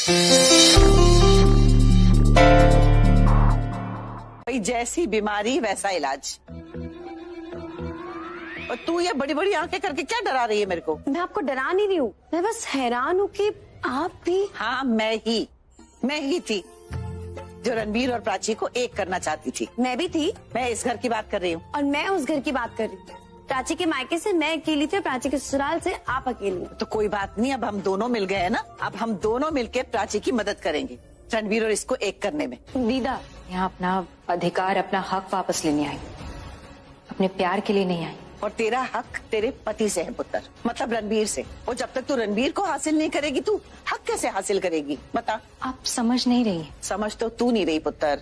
भाई जैसी बीमारी वैसा इलाज। और तू ये बड़ी बड़ी आंखें करके क्या डरा रही है मेरे को? मैं आपको डरा नहीं रही हूँ, मैं बस हैरान हूँ कि आप भी। हाँ मैं ही थी जो रणबीर और प्राची को एक करना चाहती थी। मैं भी थी। मैं इस घर की बात कर रही हूँ। और मैं उस घर की बात कर रही हूँ। प्राची के मायके से मैं अकेली थी, प्राची के ससुराल से आप अकेली। तो कोई बात नहीं, अब हम दोनों मिल गए हैं ना, अब हम दोनों मिलके प्राची की मदद करेंगे रणबीर और इसको एक करने में। दीदा यहाँ अपना अधिकार, अपना हक वापस लेने आई, अपने प्यार के लिए नहीं आई। और तेरा हक तेरे पति से है पुत्र, मतलब रणबीर से। और जब तक तू रणबीर को हासिल नहीं करेगी तू हक कैसे हासिल करेगी बता? आप समझ नहीं रही। समझ तो तू नहीं रही पुत्र।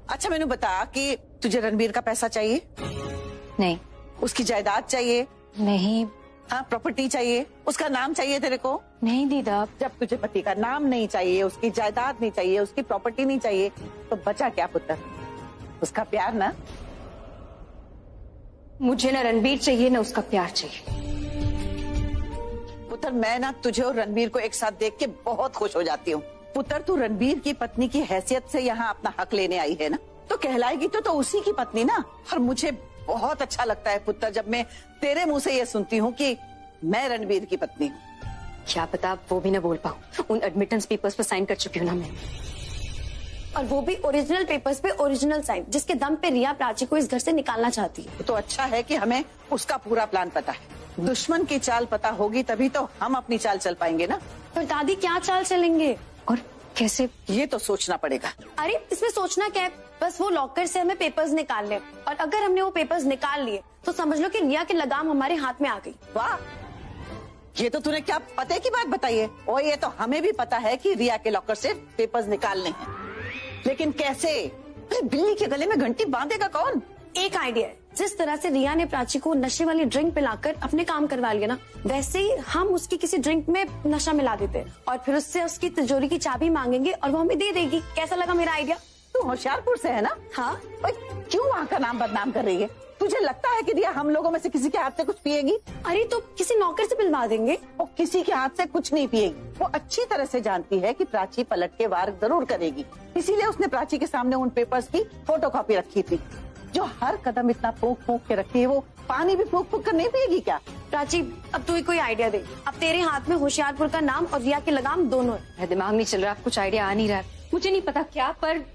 अच्छा मैंने बता कि तुझे रणबीर का पैसा चाहिए? नहीं। उसकी जायदाद चाहिए? नहीं। हाँ प्रॉपर्टी चाहिए? उसका नाम चाहिए तेरे को? नहीं दीदा। जब तुझे पति का नाम नहीं चाहिए, उसकी जायदाद नहीं चाहिए, उसकी प्रॉपर्टी नहीं चाहिए, तो बचा क्या पुत्र? उसका प्यार ना। मुझे ना रणबीर चाहिए ना उसका प्यार चाहिए। पुत्र मैं ना तुझे और रणबीर को एक साथ देख के बहुत खुश हो जाती हूँ। पुत्र तू रणबीर की पत्नी की हैसियत से यहाँ अपना हक लेने आई है ना, तो कहलाएगी तो उसी की पत्नी ना। और मुझे बहुत अच्छा लगता है पुत्र जब मैं तेरे मुंह से ये सुनती हूँ कि मैं रणबीर की पत्नी हूँ। क्या पता आप वो भी ना बोल पाऊँ। उन एडमिटेंस पेपर्स पर साइन कर चुकी हूँ ना मैं। और वो भी ओरिजिनल पेपर्स पे ओरिजिनल साइन, जिसके दम पे रिया प्राची को इस घर से निकालना चाहती है। तो अच्छा है कि हमें उसका पूरा प्लान पता है। दुश्मन की चाल पता होगी तभी तो हम अपनी चाल चल पाएंगे ना। पर दादी क्या चाल चलेंगे और कैसे, ये तो सोचना पड़ेगा। अरे इसमें सोचना क्या है, बस वो लॉकर से हमें पेपर्स निकाल ले, और अगर हमने वो पेपर्स निकाल लिए तो समझ लो कि रिया की लगाम हमारे हाथ में आ गई। वाह, ये तो तूने क्या पते की बात बताई है। और ये तो हमें भी पता है कि रिया के लॉकर से पेपर्स निकालने हैं, लेकिन कैसे? अरे बिल्ली के गले में घंटी बांधेगा कौन? एक आइडिया है, जिस तरह से रिया ने प्राची को नशे वाली ड्रिंक पिलाकर अपने काम करवा लिया ना, वैसे ही हम उसकी किसी ड्रिंक में नशा मिला देते हैं और फिर उससे उसकी तिजोरी की चाबी मांगेंगे और वो हमें दे देगी। कैसा लगा मेरा आइडिया? तू होशियारपुर से है ना? हाँ। और क्यों वहाँ का नाम बदनाम कर रही है? तुझे लगता है कि रिया हम लोगों में से किसी के हाथ से कुछ पिएगी? अरे तो किसी नौकर से पिलवा देंगे। और किसी के हाथ से कुछ नहीं पिएगी। वो अच्छी तरह से जानती है कि प्राची पलट के वार जरूर करेगी, इसीलिए उसने प्राची के सामने उन पेपर्स की फोटोकॉपी रखी थी। जो हर कदम इतना फूंक फूंक के रखती है, वो पानी भी फूंक फूंक कर नहीं पिएगी क्या? प्राची अब तू ही कोई आइडिया दे। अब तेरे हाथ में होशियारपुर का नाम और रिया की लगाम दोनों है। मेरा दिमाग नहीं चल रहा, कुछ आइडिया आ नहीं रहा। मुझे नहीं पता क्या, पर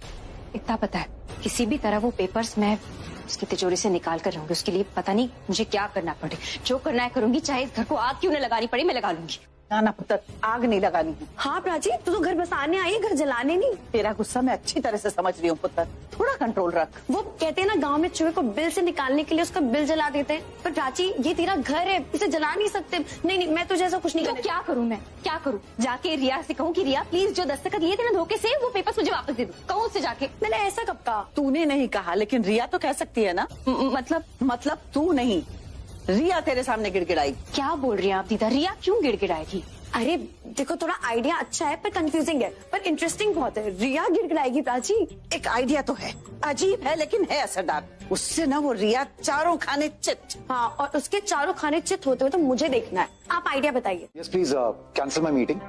इतना पता है किसी भी तरह वो पेपर्स मैं उसकी तिजोरी से निकाल कर रहूंगी। उसके लिए पता नहीं मुझे क्या करना पड़े, जो करना है करूंगी, चाहे इस घर को आग क्यों न लगानी पड़े, मैं लगा लूंगी। ना पुत्र, आग नहीं लगानी है। हाँ प्राची, तू तो घर बसाने आई है, घर जलाने नहीं। तेरा गुस्सा मैं अच्छी तरह से समझ रही हूँ पुत्र, थोड़ा कंट्रोल रख। वो कहते हैं ना, गांव में चूहे को बिल से निकालने के लिए उसका बिल जला देते हैं, पर प्राची ये तेरा घर है, इसे जला नहीं सकते। नहीं मैं तुझे ऐसा कुछ नहीं तो क्या करूँ? मैं क्या करूँ? जाके रिया से कहूँ कि रिया प्लीज जो दस्तखत लिए थे ना धोखे से, वो पेपर्स मुझे वापस दे दो? कहूँ उससे जाके? मैंने ऐसा कब कहा? तूने नहीं कहा, लेकिन रिया तो कह सकती है ना। मतलब तू नहीं, रिया तेरे सामने गिड़गिड़ाई। क्या बोल रही हैं आप दीदा? रिया क्यों गिड़गिड़ाएगी? अरे देखो, थोड़ा आइडिया अच्छा है पर कंफ्यूजिंग है, पर इंटरेस्टिंग बहुत है। रिया गिड़गिड़ाएगी प्राची? एक आइडिया तो है, अजीब है लेकिन है असरदार। उससे ना वो रिया चारों खाने चित। हाँ, और उसके चारों खाने चित होते हुए तो मुझे देखना है। आप आइडिया बताइए। Yes please cancel my meeting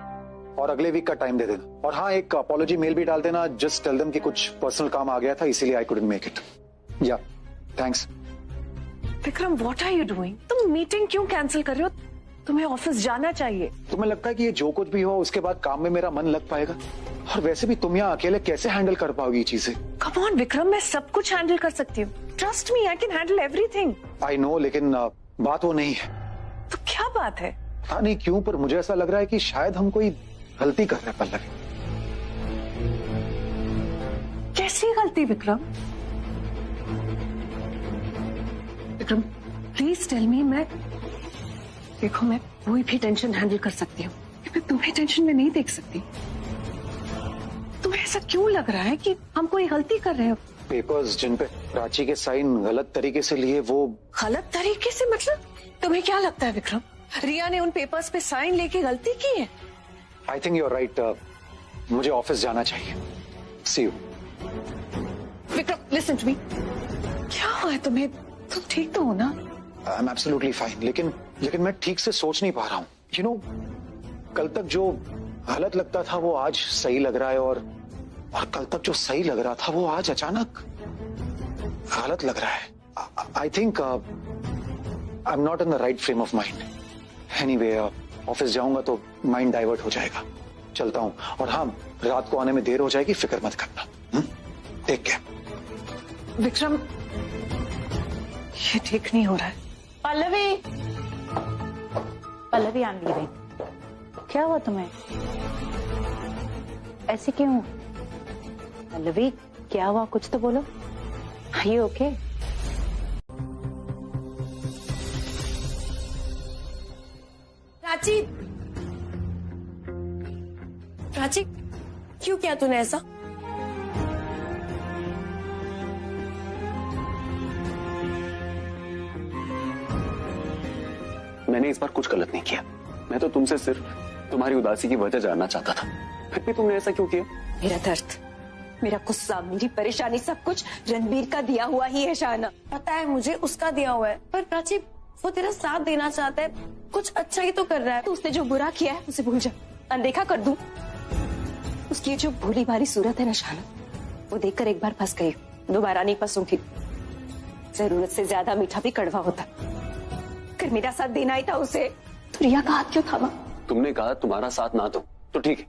और अगले वीक का टाइम दे देना। और हाँ, एक अपॉलॉजी मेल भी डाल देना। जस्ट टेल देम कि कुछ पर्सनल काम आ गया था, इसीलिए आई कुडंट मेक इट। या thanks. Vikram, what are you doing? तुम मीटिंग क्यों कैंसिल कर रहे हो? तुम्हें ऑफिस जाना चाहिए। तुम्हें लगता है कि ये जो कुछ भी हो उसके बाद काम में मेरा मन लग पाएगा? और वैसे भी तुम यहाँ अकेले कैसे हैंडल कर पाओगी ये चीजें? कम ऑन विक्रम, मैं सब कुछ हैंडल कर सकती हूँ। Trust me, I can handle everything. I know, लेकिन बात वो नहीं है। तो क्या बात है? हाँ नहीं क्यों, पर मुझे ऐसा लग रहा है कि शायद हम कोई गलती कर रहे हैं पल्लवी। कैसी गलती Vikram? Vikram please tell me. मैं देखो, मैं कोई भी टेंशन हैंडल कर सकती हूँ, मैं तुम्हें टेंशन में नहीं देख सकती। तुम्हें ऐसा क्यों लग रहा है कि हम कोई गलती कर रहे हो? पेपर्स जिन पे प्राची के साइन गलत तरीके से लिए, वो गलत तरीके से मतलब? तुम्हें क्या लगता है विक्रम, रिया ने उन पेपर्स पे साइन लेके गलती की है? I think you are right. मुझे ऑफिस जाना चाहिए। See you. Vikram listen to me. क्या हुआ है तुम्हें? तुम ठीक तो हो ना? आई एम एब्सोल्युटली फाइन, लेकिन मैं ठीक से सोच नहीं पा रहा हूँ। यू नो, कल तक जो गलत लगता था वो आज सही लग रहा है, और कल तक जो सही लग रहा था वो आज अचानक गलत लग रहा है। I think I am not in the right frame of mind. Anyway office जाऊंगा तो माइंड डाइवर्ट हो जाएगा। चलता हूं, और हाँ, रात को आने में देर हो जाएगी, फिक्र मत करना। Take care. विक्रम, ये ठीक नहीं हो रहा है। पल्लवी, पल्लवी आई एम लीविंग। क्या हुआ तुम्हें? ऐसे क्यों? पल्लवी क्या हुआ, कुछ तो बोलो। Are you okay? Prachi, Prachi, क्यों किया तूने ऐसा? मैंने इस बार कुछ गलत नहीं किया। मैं तो तुमसे सिर्फ तुम्हारी उदासी की वजह जानना चाहता था, फिर भी तुमने ऐसा क्यों किया? मेरा दर्द, मेरा गुस्सा, मेरी परेशानी, सब कुछ रणबीर का दिया हुआ ही है शाना। पता है मुझे, उसका दिया हुआ है, पर प्राची वो तेरा साथ देना चाहता है, कुछ अच्छा ही तो कर रहा है। तो उसने जो बुरा किया है उसे भूल जा, अनदेखा कर दूं। उसकी जो भोली भाली सूरत है ना शाना, वो देखकर एक बार फंस गई, दोबारा नहीं फंसूंगी। जरूरत से ज्यादा मीठा भी कड़वा होता। अगर मेरा साथ देना ही था उसे, तो रिया का हाथ क्यों थामा? तुमने कहा तुम्हारा साथ ना दो तो ठीक है,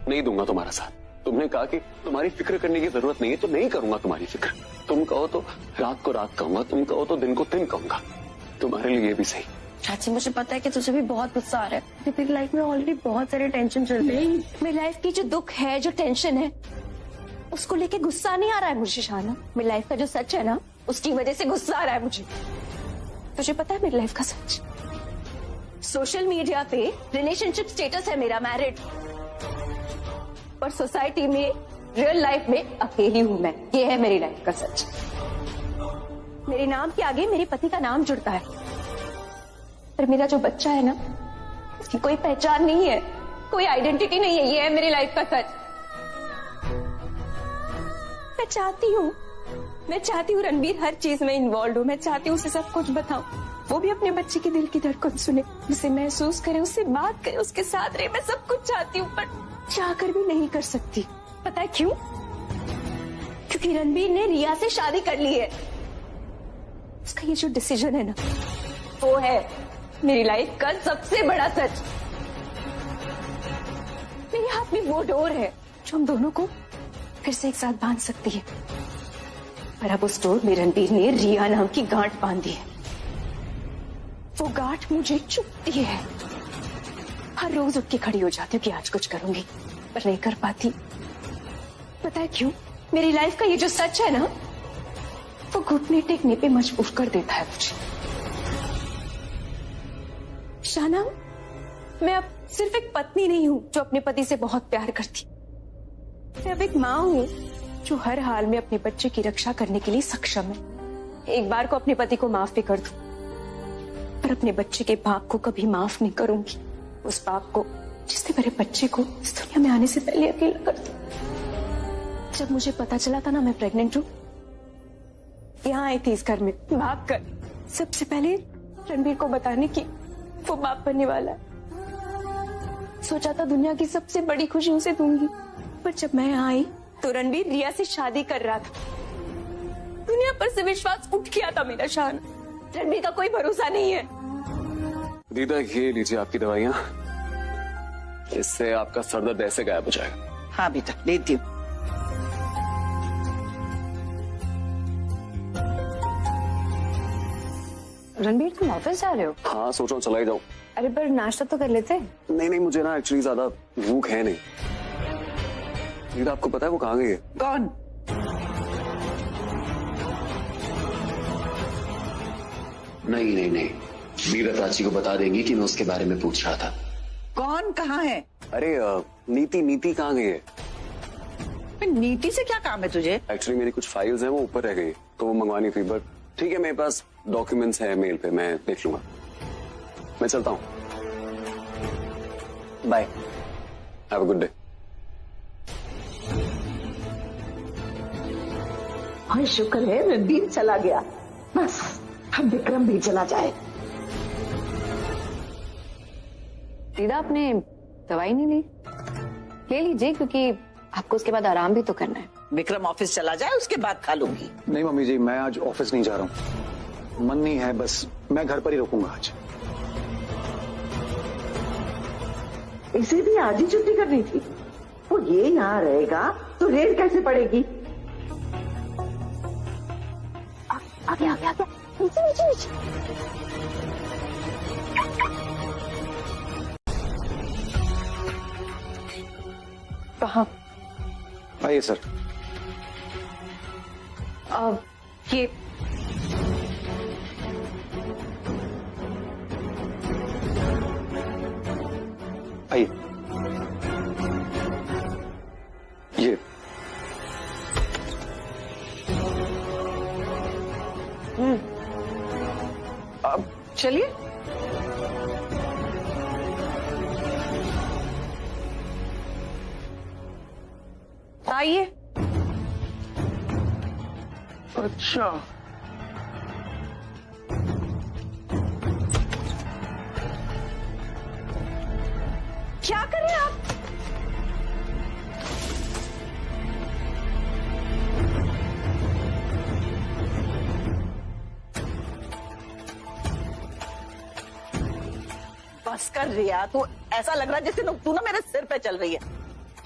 नहीं दूंगा तुम्हारा साथ। तुमने कहा कि तुम्हारी फिक्र करने की जरूरत नहीं है तो नहीं करूंगा तुम्हारी फिक्र। तुम कहो तो रात को रात कहूंगा, तुम कहो तो दिन को दिन कहूंगा। तुम्हारे लिए भी सही। प्राची मुझे पता है कि तुझे भी बहुत गुस्सा आ रहा है, तेरी लाइफ में ऑलरेडी बहुत सारे टेंशन चल रहे हैं। मेरी लाइफ की जो दुख है, जो टेंशन है, उसको लेके गुस्सा नहीं आ रहा है मुझे शाना। मेरी लाइफ का जो सच है ना, उसकी वजह से गुस्सा आ रहा है मुझे। तुझे पता है मेरी लाइफ का सच? सोशल मीडिया पे रिलेशनशिप स्टेटस है मेरा मैरिड, और सोसाइटी में, रियल लाइफ में अकेली हूं मैं। ये है मेरी लाइफ का सच। मेरे नाम के आगे मेरे पति का नाम जुड़ता है, पर मेरा जो बच्चा है ना, उसकी कोई पहचान नहीं है, कोई आइडेंटिटी नहीं है। ये है मेरी लाइफ का सच। मैं चाहती हूँ रणबीर हर चीज में इन्वॉल्व हो। मैं चाहती हूँ उसे सब कुछ बताऊं, वो भी अपने बच्चे के दिल की धड़कन सुने, उसे महसूस करे, उससे बात करे, उसके साथ रहे। मैं सब कुछ चाहती हूँ, पर चाहकर भी नहीं कर सकती। पता है क्यों? क्योंकि रणबीर ने रिया से शादी कर ली है। उसका ये जो डिसीजन है ना, वो है मेरी लाइफ का सबसे बड़ा सच। मेरे हाथ में वो डोर है जो हम दोनों को फिर से एक साथ बांध सकती है, पर अब उस डोर में रणबीर ने रिया नाम की गांठ बांधी है। वो गांठ मुझे चुभती है। हर रोज उठ के खड़ी हो जाती हूँ कि आज कुछ करूंगी, पर नहीं कर पाती। पता है क्यों? मेरी लाइफ का ये जो सच है ना, वो घुटने टेकने पे मजबूर कर देता है मुझे। शाना, मैं अब सिर्फ एक पत्नी नहीं हूँ जो अपने पति से बहुत प्यार करती। मैं अब एक माँ हूँ जो हर हाल में अपने बच्चे की रक्षा करने के लिए सक्षम है। एक बार को अपने पति को माफ भी कर दूं, पर अपने बच्चे के बाप को कभी माफ नहीं करूंगी। उस बाप को जिसने मेरे बच्चे को इस दुनिया में आने से पहले अकेला कर दिया। जब मुझे पता चला था ना मैं प्रेग्नेंट हूँ, यहाँ आई थी इस घर में भाग कर, सबसे पहले रणबीर को बताने की वो बाप बनने वाला है। सोचा था दुनिया की सबसे बड़ी खुशी उसे दूंगी, पर जब मैं यहाँ आई तो रणबीर रिया से शादी कर रहा था। दुनिया पर से विश्वास उठ गया था मेरा शान। रणबीर का कोई भरोसा नहीं है। दीदा, ये लीजिए आपकी दवाइयाँ, इससे आपका सर दर्द ऐसे गायब हो जाएगा। हाँ बेटा, लेती हूँ। रणबीर, तुम ऑफिस जा रहे हो? हाँ, सोच रहा हूँ चला ही जाऊँ। अरे पर नाश्ता तो कर लेते। नहीं, मुझे ना एक्चुअली ज्यादा भूख है नहीं। दीदा, आपको पता है वो कहाँ गई है? कौन? नहीं, मीरा प्राची को बता देंगी कि मैं उसके बारे में पूछ रहा था। कौन? कहाँ है? अरे नीति कहाँ गई है? नीति से क्या काम है तुझे? एक्चुअली मेरी कुछ फाइल्स हैं, वो ऊपर रह गई, तो वो मंगवानी थी। बट ठीक है, मेरे पास डॉक्यूमेंट्स है मेल पे, मैं देख लूंगा। मैं चलता हूँ, bye, have a good day. हाँ, शुक्र है रणबीर चला गया, बस अब विक्रम भी चला जाए। दीदा, आपने दवाई नहीं ली? ले लीजिए, क्योंकि आपको उसके बाद आराम भी तो करना है। विक्रम ऑफिस चला जाए, उसके बाद खा लूंगी। नहीं मम्मी जी, मैं आज ऑफिस नहीं जा रहा हूँ, मन नहीं है, बस मैं घर पर ही रुकूंगा आज। इसे भी आज ही छुट्टी करनी थी। वो ये यहाँ रहेगा तो रेड कैसे पड़ेगी? आगे आगे आगे, नीचे नीचे नीचे। कहाँ? आइए सर। ये आइए। ये अब चलिए। आइए। अच्छा, क्या कर रहे हैं आप? बस कर रिया, तू ऐसा लग रहा है जैसे तू ना मेरे सिर पे चल रही है।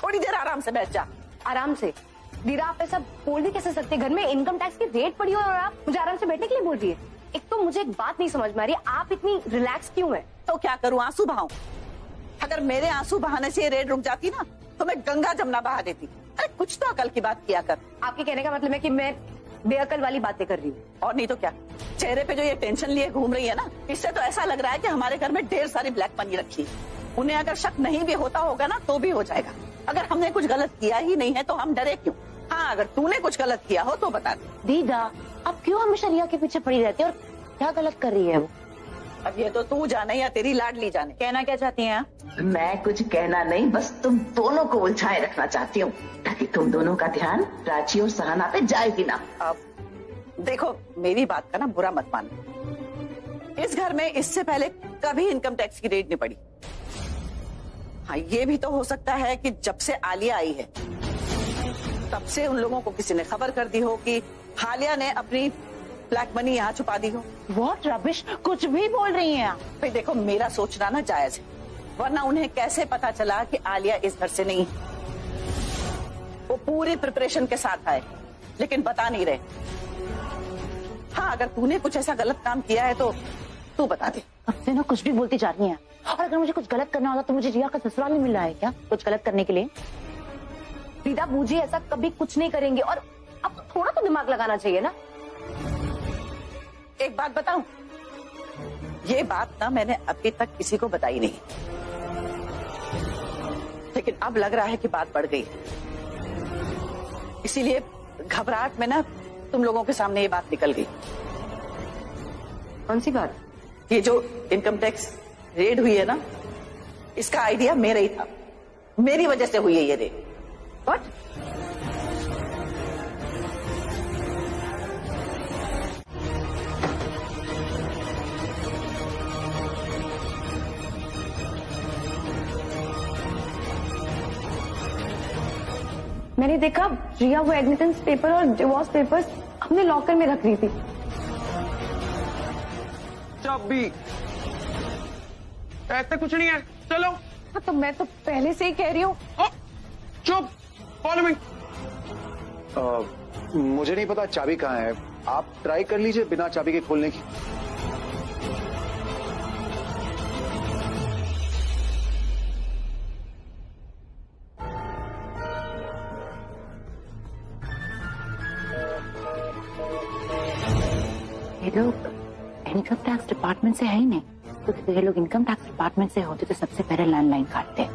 थोड़ी देर आराम से बैठ जा। आराम से? दीदा, आप ऐसा बोल भी कैसे सकते? घर में इनकम टैक्स की रेट पड़ी हो और आप मुझे आराम से बैठने के लिए बोल रही है। एक तो मुझे एक बात नहीं समझ में आ रही, आप इतनी रिलैक्स क्यों है? तो क्या करूं, आंसू बहाऊं? अगर मेरे आंसू बहाने से ये रेड रुक जाती ना तो मैं गंगा जमुना बहा देती। अरे कुछ तो अकल की बात किया कर। आपके कहने का मतलब है कि मैं बेअकल वाली बातें कर रही हूँ? और नहीं तो क्या। चेहरे पे जो ये टेंशन लिए घूम रही है ना, इससे तो ऐसा लग रहा है कि हमारे घर में ढेर सारी ब्लैक मनी रखी है। उन्हें अगर शक नहीं भी होता होगा ना तो भी हो जाएगा। अगर हमने कुछ गलत किया ही नहीं है तो हम डरे क्यों? हाँ, अगर तूने कुछ गलत किया हो तो बता दे। दीदा, आप क्यों हमेशा रिया के पीछे पड़ी रहती है और क्या गलत कर रही है वो? अब ये तो तू जाने या तेरी लाडली जाने। कहना क्या चाहती हैं? मैं कुछ कहना नहीं, बस तुम दोनों को उलझाए रखना चाहती हूँ ताकि तुम दोनों का ध्यान प्राची और सहाना पे जाए भी ना। अब देखो, मेरी बात का ना बुरा मत मानना। इस घर में इससे पहले कभी इनकम टैक्स की रेट नहीं पड़ी। हाँ, ये भी तो हो सकता है कि जब से आलिया आई है तब से उन लोगों को किसी ने खबर कर दी हो कि हालिया ने अपनी ब्लैक मनी यहाँ छुपा दी हो। व्हाट रबिश, कुछ भी बोल रही हैं आप। भाई देखो, मेरा सोचना ना जायज है, वरना उन्हें कैसे पता चला कि आलिया इस घर से नहीं है? वो पूरी प्रिपरेशन के साथ आए लेकिन बता नहीं रहे। हाँ, अगर तूने कुछ ऐसा गलत काम किया है तो तू बता दे। अब से ना कुछ भी बोलती जा रही हैं। और अगर मुझे कुछ गलत करना होता तो मुझे रिया का ससुराल नहीं मिल रहा है क्या कुछ गलत करने के लिए? दीदा, मुझे ऐसा कभी कुछ नहीं करेंगे और अब थोड़ा तो दिमाग लगाना चाहिए ना। एक बात बताऊं, ये बात ना मैंने अभी तक किसी को बताई नहीं, लेकिन अब लग रहा है कि बात बढ़ गई है। इसीलिए घबराहट में ना तुम लोगों के सामने ये बात निकल गई। कौन सी बात? ये जो इनकम टैक्स रेड हुई है ना, इसका आइडिया मेरा ही था। मेरी वजह से हुई है ये रेड। व्हाट? मैंने देखा रिया वो एडमिटेंस पेपर और डिवोर्स पेपर्स अपने लॉकर में रख रही थी। चाबी ऐसा कुछ नहीं है, चलो। हाँ, तो मैं तो पहले से ही कह रही हूँ। चुप, फॉलो मी। मुझे नहीं पता चाबी कहाँ है, आप ट्राई कर लीजिए बिना चाबी के खोलने की। ये लोग इनकम टैक्स डिपार्टमेंट से है ही नहीं, तो ये लोग इनकम टैक्स डिपार्टमेंट से होते तो सबसे पहले लैंडलाइन काटते।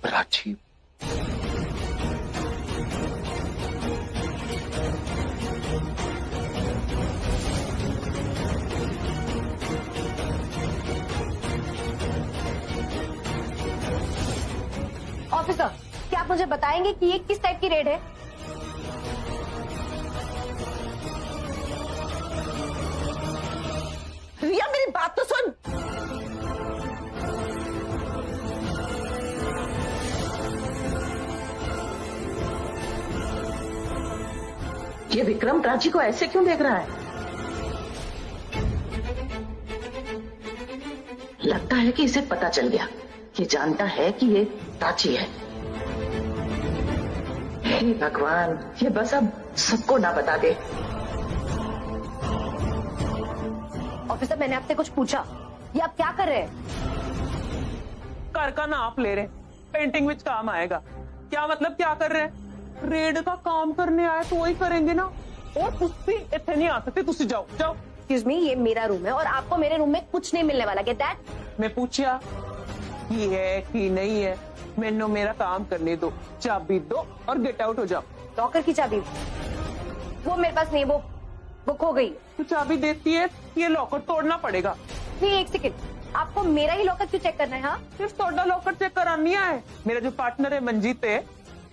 प्राची, ऑफिसर, क्या आप मुझे बताएंगे कि ये किस टाइप की रेड है? रिया मेरी बात तो सुन। ये विक्रम प्राची को ऐसे क्यों देख रहा है? लगता है कि इसे पता चल गया। ये जानता है कि ये प्राची है। हे भगवान, ये बस अब सबको ना बता दे। ऑफिसर, मैंने आपसे कुछ पूछा, ये आप क्या कर रहे हैं? घर का नाप ले रहे, पेंटिंग विच काम आएगा। क्या मतलब क्या कर रहे हैं? रेड का काम करने आए तो वही करेंगे ना। और तुसी इतने नहीं आ सकते, तुसी जाओ जाओ। एक्सक्यूज मी, ये मेरा रूम है और आपको मेरे रूम में कुछ नहीं मिलने वाला। Get that? मैं पूछा की है कि नहीं है, मैंने मेरा काम करने दो, चाबी दो और गेट आउट हो जाओ। लॉकर की चाबी वो मेरे पास नहीं, वो खो गई। तू चाबी देती है, ये लॉकर तोड़ना पड़ेगा। नहीं, एक सेकंड, आपको मेरा ही लॉकर क्यों चेक करना है? हाँ, सिर्फ तोड़ा लॉकर चेक करानी है। मेरा जो पार्टनर है मंजीत है,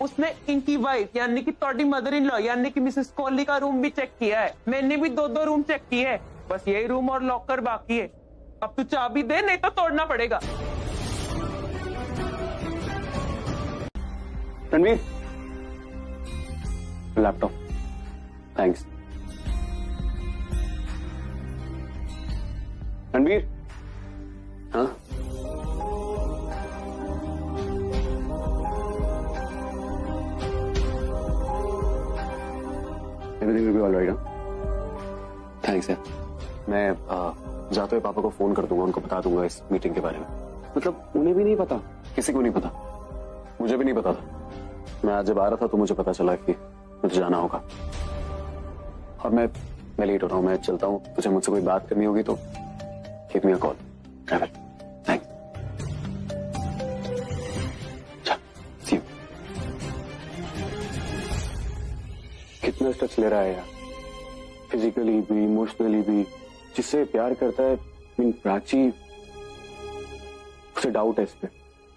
उसने इनकी वाइफ यानी कि तोड़ी मदर इन लॉ यानी कि मिसेस कोहली का रूम भी चेक किया है। मैंने भी 2-2 रूम चेक किए है, बस यही रूम और लॉकर बाकी है। अब तू चाबी दे, नहीं तो तोड़ना पड़ेगा। रणवीर, लैपटॉप। थैंक्स। रणवीर, हाँ everything will be all right. Thanks यार। मैं जाते हुए पापा को फोन कर दूंगा, उनको बता दूंगा इस मीटिंग के बारे में। मतलब उन्हें भी नहीं पता, किसी को नहीं पता, मुझे भी नहीं पता था। मैं आज जब आ रहा था तो मुझे पता चला कि मुझे जाना होगा और मैं लेट हो रहा हूँ। मैं चलता हूँ, तुझे मुझसे कोई बात करनी होगी तो give me a call. Thanks. See you. कितना टच ले रहा है यार, फिजिकली भी इमोशनली भी। जिससे प्यार करता है, प्राची, उसे डाउट है इस पे।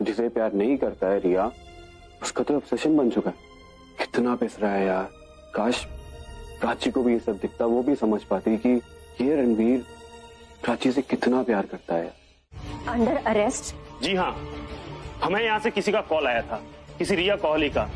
जिसे प्यार नहीं करता है रिया, उसका तो ऑब्सेशन बन चुका है। कितना पिस रहा है यार। काश प्राची को भी ये सब दिखता, वो भी समझ पाती कि ये रणवीर प्राची से कितना प्यार करता है। Under arrest? जी हाँ, हमें यहाँ से किसी का कॉल आया था, किसी रिया कोहली का।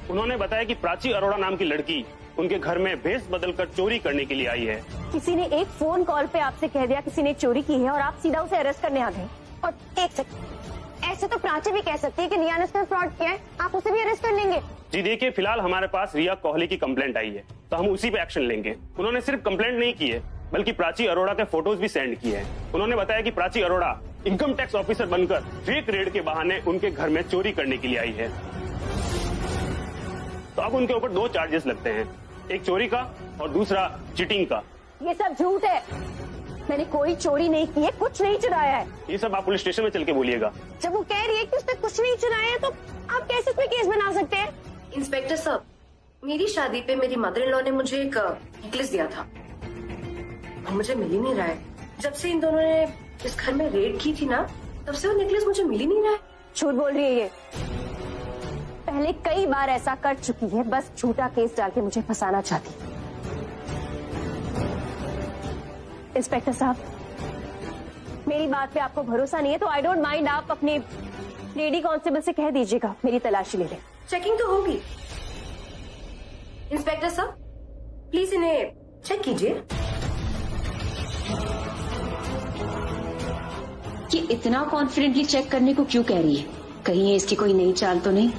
उन्होंने बताया कि प्राची अरोड़ा नाम की लड़की उनके घर में भेष बदलकर चोरी करने के लिए आई है। किसी ने एक फोन कॉल पे आपसे कह दिया किसी ने चोरी की है और आप सीधा उसे अरेस्ट करने आ गए। और एक सेकंड, ऐसे तो प्राची भी कह सकती है कि रिया ने उसका फ्रॉड किया है, आप उसे भी अरेस्ट कर लेंगे? जी देखिए, फिलहाल हमारे पास रिया कोहली की कंप्लेंट आई है तो हम उसी पे एक्शन लेंगे। उन्होंने सिर्फ कंप्लेंट नहीं की है बल्कि प्राची अरोड़ा के फोटोज भी सेंड किए हैं। उन्होंने बताया कि Prachi Arora income tax officer बनकर फेक रेड के बहाने उनके घर में चोरी करने के लिए आई है। तो अब उनके ऊपर 2 चार्जेस लगते हैं, एक चोरी का और दूसरा चीटिंग का। ये सब झूठ है, मैंने कोई चोरी नहीं की है, कुछ नहीं चुराया है। ये सब आप पुलिस स्टेशन में चल के बोलिएगा। जब वो कह रही है कि उसने कुछ नहीं चुराया है तो आप कैसे इसमें केस बना सकते हैं? इंस्पेक्टर साहब, मेरी शादी पे मेरी मदर इन लॉ ने मुझे एक नेकलेस दिया था, मुझे मिल ही नहीं रहा है। जब से इन दोनों ने इस घर में रेड की थी ना, तब से वो नेकलेस मुझे मिल ही नहीं रहा है। झूठ बोल रही है ये, पहले कई बार ऐसा कर चुकी है, बस झूठा केस डाल के मुझे फंसाना चाहती। इंस्पेक्टर साहब, मेरी बात पे आपको भरोसा नहीं है तो आई डोंट माइंड, आप अपने लेडी कांस्टेबल से कह दीजिएगा मेरी तलाशी ले ले। चेकिंग तो होगी। इंस्पेक्टर साहब, प्लीज इन्हें चेक कीजिए। ये इतना कॉन्फिडेंटली चेक करने को क्यों कह रही है? कहीं ये इसकी कोई नई चाल तो नहीं?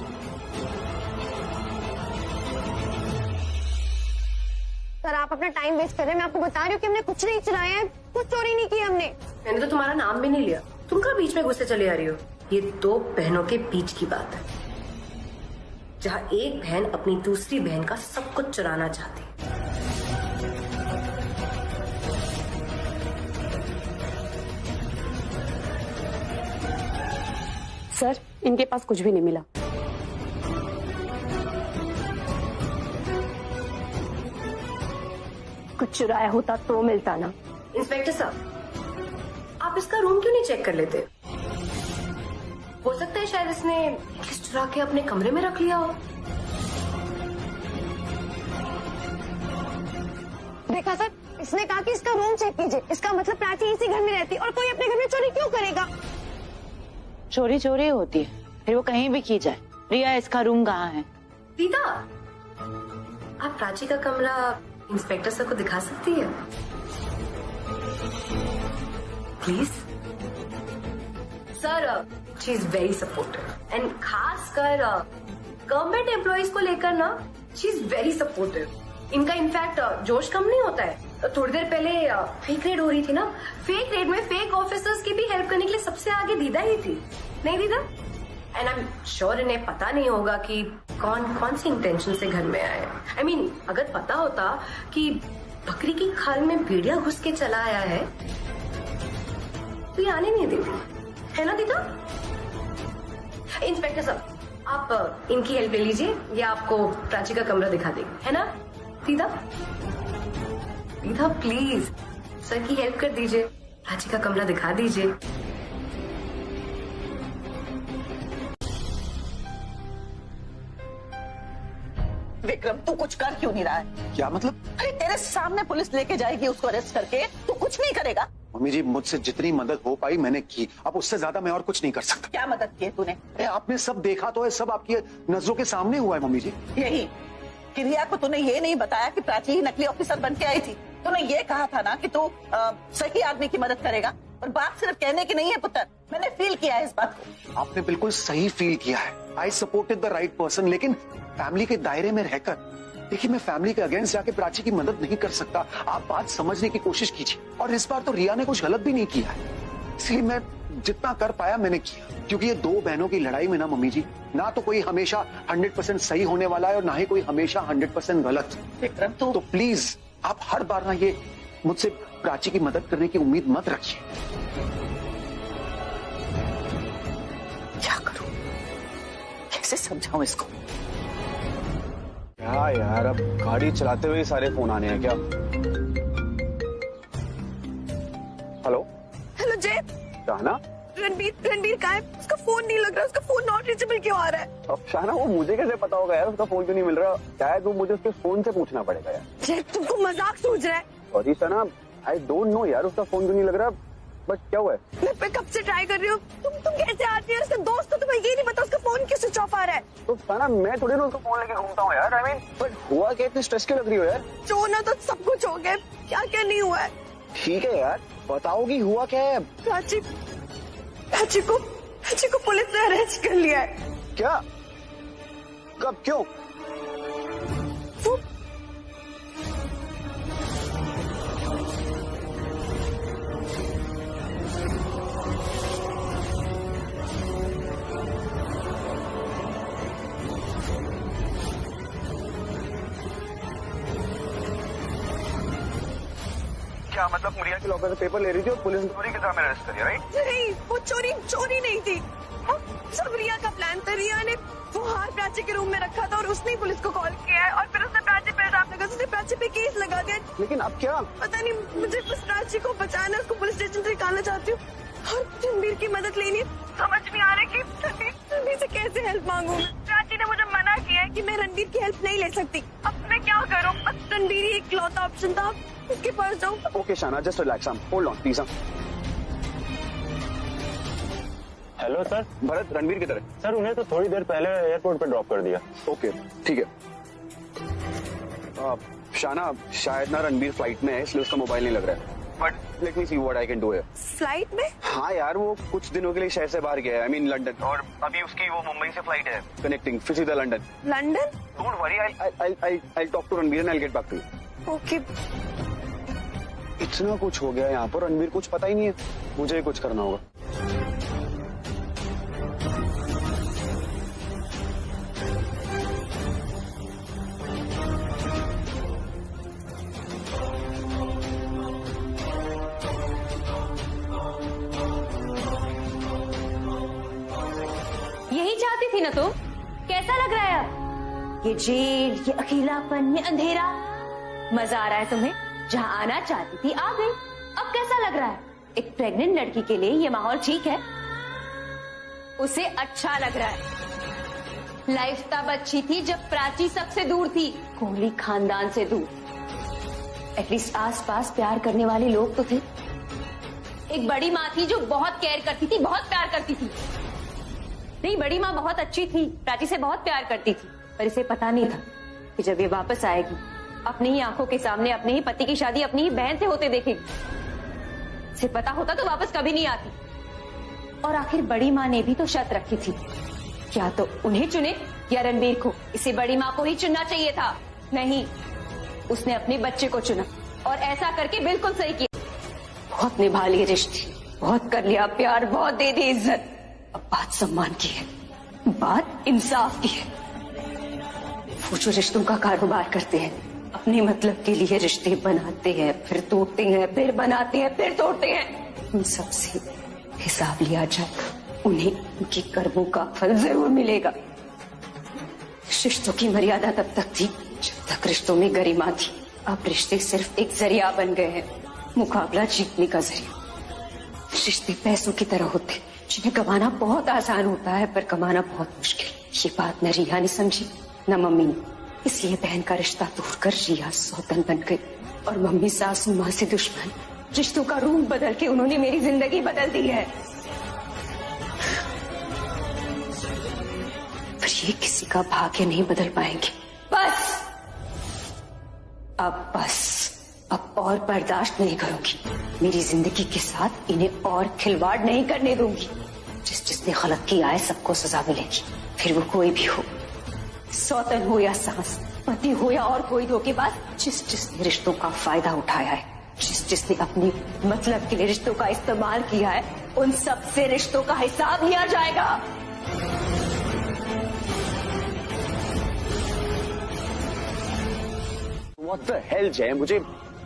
सर, आप अपना टाइम वेस्ट कर रहे हैं। मैं आपको बता रही हूँ कि हमने कुछ नहीं चुराया है, कुछ चोरी नहीं की हमने। मैंने तो तुम्हारा नाम भी नहीं लिया, तुम कहाँ बीच में गुस्से चले आ रही हो? ये 2 बहनों के बीच की बात है, जहाँ एक बहन अपनी दूसरी बहन का सब कुछ चुराना चाहती। सर, इनके पास कुछ भी नहीं मिला। कुछ चुराया होता तो मिलता ना। इंस्पेक्टर साहब, आप इसका रूम क्यों नहीं चेक कर लेते? हो सकता है शायद इसने नेकलेस चुरा के अपने कमरे में रख लिया हो। देखा सर, इसने कहा कि इसका रूम चेक कीजिए। इसका मतलब प्राची इसी घर में रहती और कोई अपने घर में चोरी क्यों करेगा? चोरी चोरी होती है, फिर वो कहीं भी की जाए। रिया, इसका रूम कहाँ है? दीदा, आप प्राची का कमरा इंस्पेक्टर सर को दिखा सकती है please? Sir, she is very supportive and खासकर गवर्नमेंट एम्प्लॉइज को लेकर ना शी इज वेरी सपोर्टिव। इनका इनफैक्ट जोश कम नहीं होता है। थोड़ी देर पहले फेक रेड हो रही थी ना, फेक रेड में फेक ऑफिसर्स की भी हेल्प करने के लिए सबसे आगे दीदा ही थी, नहीं दीदा? एंड आई एम श्योर इन्हें पता नहीं होगा कि कौन कौन सी इंटेंशन से घर में आए। I mean, अगर पता होता कि बकरी की खाल में भेड़िया घुस के चला आया है तो ये आने नहीं देती, है ना दीदा? इंस्पेक्टर साहब, आप इनकी हेल्प ले लीजिए, ये आपको प्राची का कमरा दिखा देगी, है ना दीदा? दीदा प्लीज सर की हेल्प कर दीजिए, प्राची का कमरा दिखा दीजिए। विक्रम, तू कुछ कर क्यों नहीं रहा है? क्या मतलब? अरे तेरे सामने पुलिस लेके जाएगी उसको अरेस्ट करके, तू कुछ नहीं करेगा? मम्मी जी, मुझसे जितनी मदद हो पाई मैंने की, अब उससे ज्यादा मैं और कुछ नहीं कर सकता। क्या मदद की है तूने? अरे आपने सब देखा तो है, सब आपकी नजरों के सामने हुआ है मम्मी जी। यही कि रिया को तूने ये नहीं बताया कि प्राची ही नकली ऑफिसर बन के आई थी। तूने ये कहा था ना कि तू सही आदमी की मदद करेगा, और बात सिर्फ कहने की नहीं है पुत्र, मैंने फील किया है इस बात को। आपने बिल्कुल सही फील किया है। I supported the right person, लेकिन फैमिली के दायरे में रहकर। देखिए, मैं फैमिली के अगेंस्ट जाके प्राची की मदद नहीं कर सकता। आप बात समझने की कोशिश कीजिए। और इस बार तो रिया ने कुछ गलत भी नहीं किया है, इसलिए मैं जितना कर पाया मैंने किया। क्योंकि ये दो बहनों की लड़ाई में ना मम्मी जी, ना तो कोई हमेशा 100% सही होने वाला है और ना ही कोई हमेशा 100% गलत। विक्रम, तो प्लीज आप हर बार ना ये मुझसे प्राची की मदद करने की उम्मीद मत रखिए। क्या करूं, कैसे समझाऊं इसको? क्या यार, अब गाड़ी चलाते हुए सारे फोन आने हैं क्या? हेलो हेलो जय, शाहना, रणबीर कहाँ है? उसका फोन नहीं लग रहा, उसका फोन नॉट रीचेबल क्यों आ रहा है? अब शाहना, वो मुझे कैसे पता होगा यार उसका फोन क्यों नहीं मिल रहा? शायद वो मुझे उसके फोन से पूछना पड़ेगा यार। जय, तुमको मजाक सूझ रहा है? सॉरी शाहना, आई डोंट नो यार उसका फोन क्यों नहीं लग रहा, बट क्या हुआ है? मैं कब से ट्राई कर रही हूँ। तुम कैसे आती है? उसका दोस्त तो तुम्हें ये नहीं पता उसका फोन क्यों स्विच ऑफ आ रहा है? तो शाहना, मैं थोड़ी ना उसका फोन लेके घूमता हूँ यार। आई मीन, बट हुआ क्या? इतनी स्ट्रेस क्यों लग रही हो यार? जो ना तो सब कुछ हो गया, क्या क्या नहीं हुआ है। ठीक है यार, बताओगी हुआ क्या है? प्राची को पुलिस ने अरेस्ट कर लिया है। क्या? कब? क्यों? क्या मतलब रिया के लॉकर से पेपर ले रही थी और पुलिस ने चोरी के काम में अरेस्ट कर दिया, राइट? नहीं, वो चोरी नहीं थी, सब रिया का प्लान था। रिया ने वो हार प्राची के रूम में रखा था और उसने ही पुलिस को कॉल किया है, और फिर उसने प्राची पे इल्जाम लगा, उसने प्राची पे केस लगा दिया। लेकिन अब क्या? पता नहीं, मुझे बस प्राची को बचाना है, उसको पुलिस स्टेशन से निकालना चाहती हूँ और रणबीर की मदद लेनी है। समझ नहीं आ रहा कि रणबीर से कैसे हेल्प मांगू। प्राची ने मुझे मना किया है कि मैं रणबीर की हेल्प नहीं ले सकती। अब मैं क्या करूँ? बस रणबीर ही इकलौता ऑप्शन था, उसके पास जाऊँ। ओके शाना, just relax, hold on please. Hello sir. Bharat, Ranbir किधर है? सर, उन्हें तो थोड़ी देर पहले एयरपोर्ट पे ड्रॉप कर दिया। ओके, ठीक है। शाना, शायद ना रणबीर फ्लाइट में है, इसलिए उसका मोबाइल नहीं लग रहा है। But let me see what I can do here. Flight में? हाँ यार, वो कुछ दिनों के लिए शहर से बाहर गया है, आई मीन लंदन, और अभी उसकी वो मुंबई से फ्लाइट है कनेक्टिंग फिर सीधा London. Don't worry, I talk to Ranbir and I get back to you. Okay. इतना कुछ हो गया यहाँ पर, रणबीर कुछ पता ही नहीं है, मुझे ही कुछ करना होगा। यही चाहती थी ना तुम? कैसा लग रहा है अब? ये जेल, ये अकेलापन, ये अंधेरा, मजा आ रहा है तुम्हें? जहाँ आना चाहती थी आ गई। अब कैसा लग रहा है? एक प्रेग्नेंट लड़की के लिए ये माहौल ठीक है? उसे अच्छा लग रहा है। लाइफ तब अच्छी थी जब प्राची सबसे दूर थी, कोहली खानदान से दूर। एटलीस्ट आसपास प्यार करने वाले लोग तो थे। एक बड़ी माँ थी जो बहुत केयर करती थी, बहुत प्यार करती थी। नहीं, बड़ी माँ बहुत अच्छी थी, प्राची से बहुत प्यार करती थी, पर इसे पता नहीं था कि जब ये वापस आएगी अपनी ही आंखों के सामने अपने ही पति की शादी अपनी ही बहन से होते देखेगी। इसे पता होता तो वापस कभी नहीं आती। और आखिर बड़ी माँ ने भी तो शर्त रखी थी, क्या तो उन्हें चुने या रणबीर को। इसे बड़ी माँ को ही चुनना चाहिए था। नहीं, उसने अपने बच्चे को चुना और ऐसा करके बिल्कुल सही किया। बहुत निभा लिए रिश्ते, बहुत कर लिया प्यार, बहुत दे दी इज्जत। अब बात सम्मान की है, बात इंसाफ की है। वो जो रिश्तों का कारोबार करते हैं, अपने मतलब के लिए रिश्ते बनाते हैं, फिर तोड़ते हैं, फिर बनाते हैं, फिर तोड़ते हैं। उन सबसे हिसाब लिया जाएगा। उन्हें उनके कर्मों का फल जरूर मिलेगा। रिश्तों की मर्यादा तब तक थी जब तक रिश्तों में गरिमा थी। अब रिश्ते सिर्फ एक जरिया बन गए हैं, मुकाबला जीतने का जरिया। रिश्ते पैसों की तरह होते जिन्हें कमाना बहुत आसान होता है पर कमाना बहुत मुश्किल। ये बात न रिया ने समझी न मम्मी ने, इसलिए बहन का रिश्ता तोड़कर रिया सौतन बन गई और मम्मी सासू माँ से दुश्मन। रिश्तों का रूप बदल के उन्होंने मेरी जिंदगी बदल दी है। पर ये किसी का भाग्य नहीं बदल पाएंगे। बस अब और बर्दाश्त नहीं करूंगी। मेरी जिंदगी के साथ इन्हें और खिलवाड़ नहीं करने दूंगी। जिसने गलत किया है सबको सजा मिलेगी, फिर वो कोई भी हो, सौतन हो या सास, पति हो या और कोई धोखेबाज। जिसने रिश्तों का फायदा उठाया है, जिसने अपनी मतलब के लिए रिश्तों का इस्तेमाल किया है, उन सब से रिश्तों का हिसाब लिया जाएगा। What the hell, जय?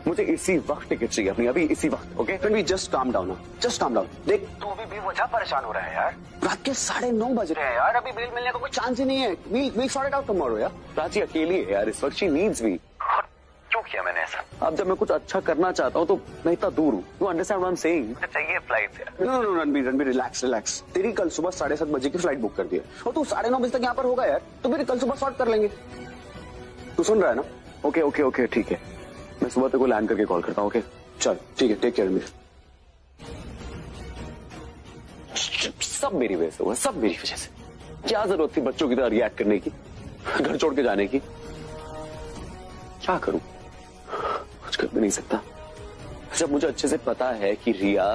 मुझे इसी वक्त टिकट चाहिए अपनी, अभी इसी वक्त। Okay, can we just calm down, just calm down. देख, तू अभी बेवजह परेशान हो रहा है यार। रात के 9:30 बज रहे हैं यार, अभी बेल मिलने का कोई चांस ही नहीं है। We'll sort it out tomorrow यार। प्राची अकेली है यार इस वक्त, she needs me। क्यों किया मैंने ऐसा? अब जब मैं कुछ अच्छा करना चाहता हूँ तो मैं इतना दूर हूँ। You understand what I'm saying? मुझे चाहिए फ्लाइट यार। No, Ranbir, relax. तेरी कल सुबह 7:30 बजे की फ्लाइट बुक कर दी है और तू 9:30 बजे तक यहाँ पर होगा यार, तो फिर कल सुबह सॉर्ट कर लेंगे। तू सुन रहा है ना? ओके, ठीक है, मैं सुबह तेरे को लैंड करके कॉल करता हूँ। ओके, चल ठीक है, टेक केयर रणबीर। सब मेरी वजह से हुआ, सब मेरी वजह से। क्या जरूरत थी बच्चों की तरह रिएक्ट करने की, घर छोड़ के जाने की? क्या करूं, कुछ कर भी नहीं सकता। जब मुझे अच्छे से पता है कि रिया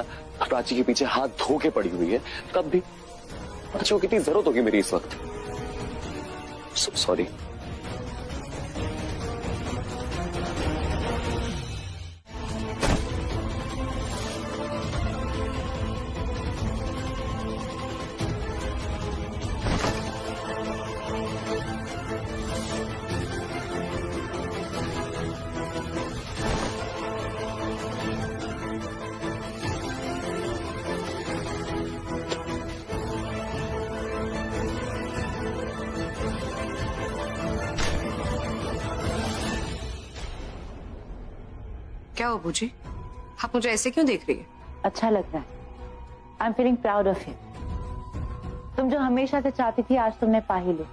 प्राची के पीछे हाथ धो के पड़ी हुई है, तब भी बच्चों की कितनी जरूरत होगी मेरी इस वक्त। सॉरी। क्या हो बूजी, आप मुझे ऐसे क्यों देख रही है? अच्छा लग रहा है। I am feeling proud of you. तुम जो हमेशा से चाहती थी आज तुमने पा ही ली।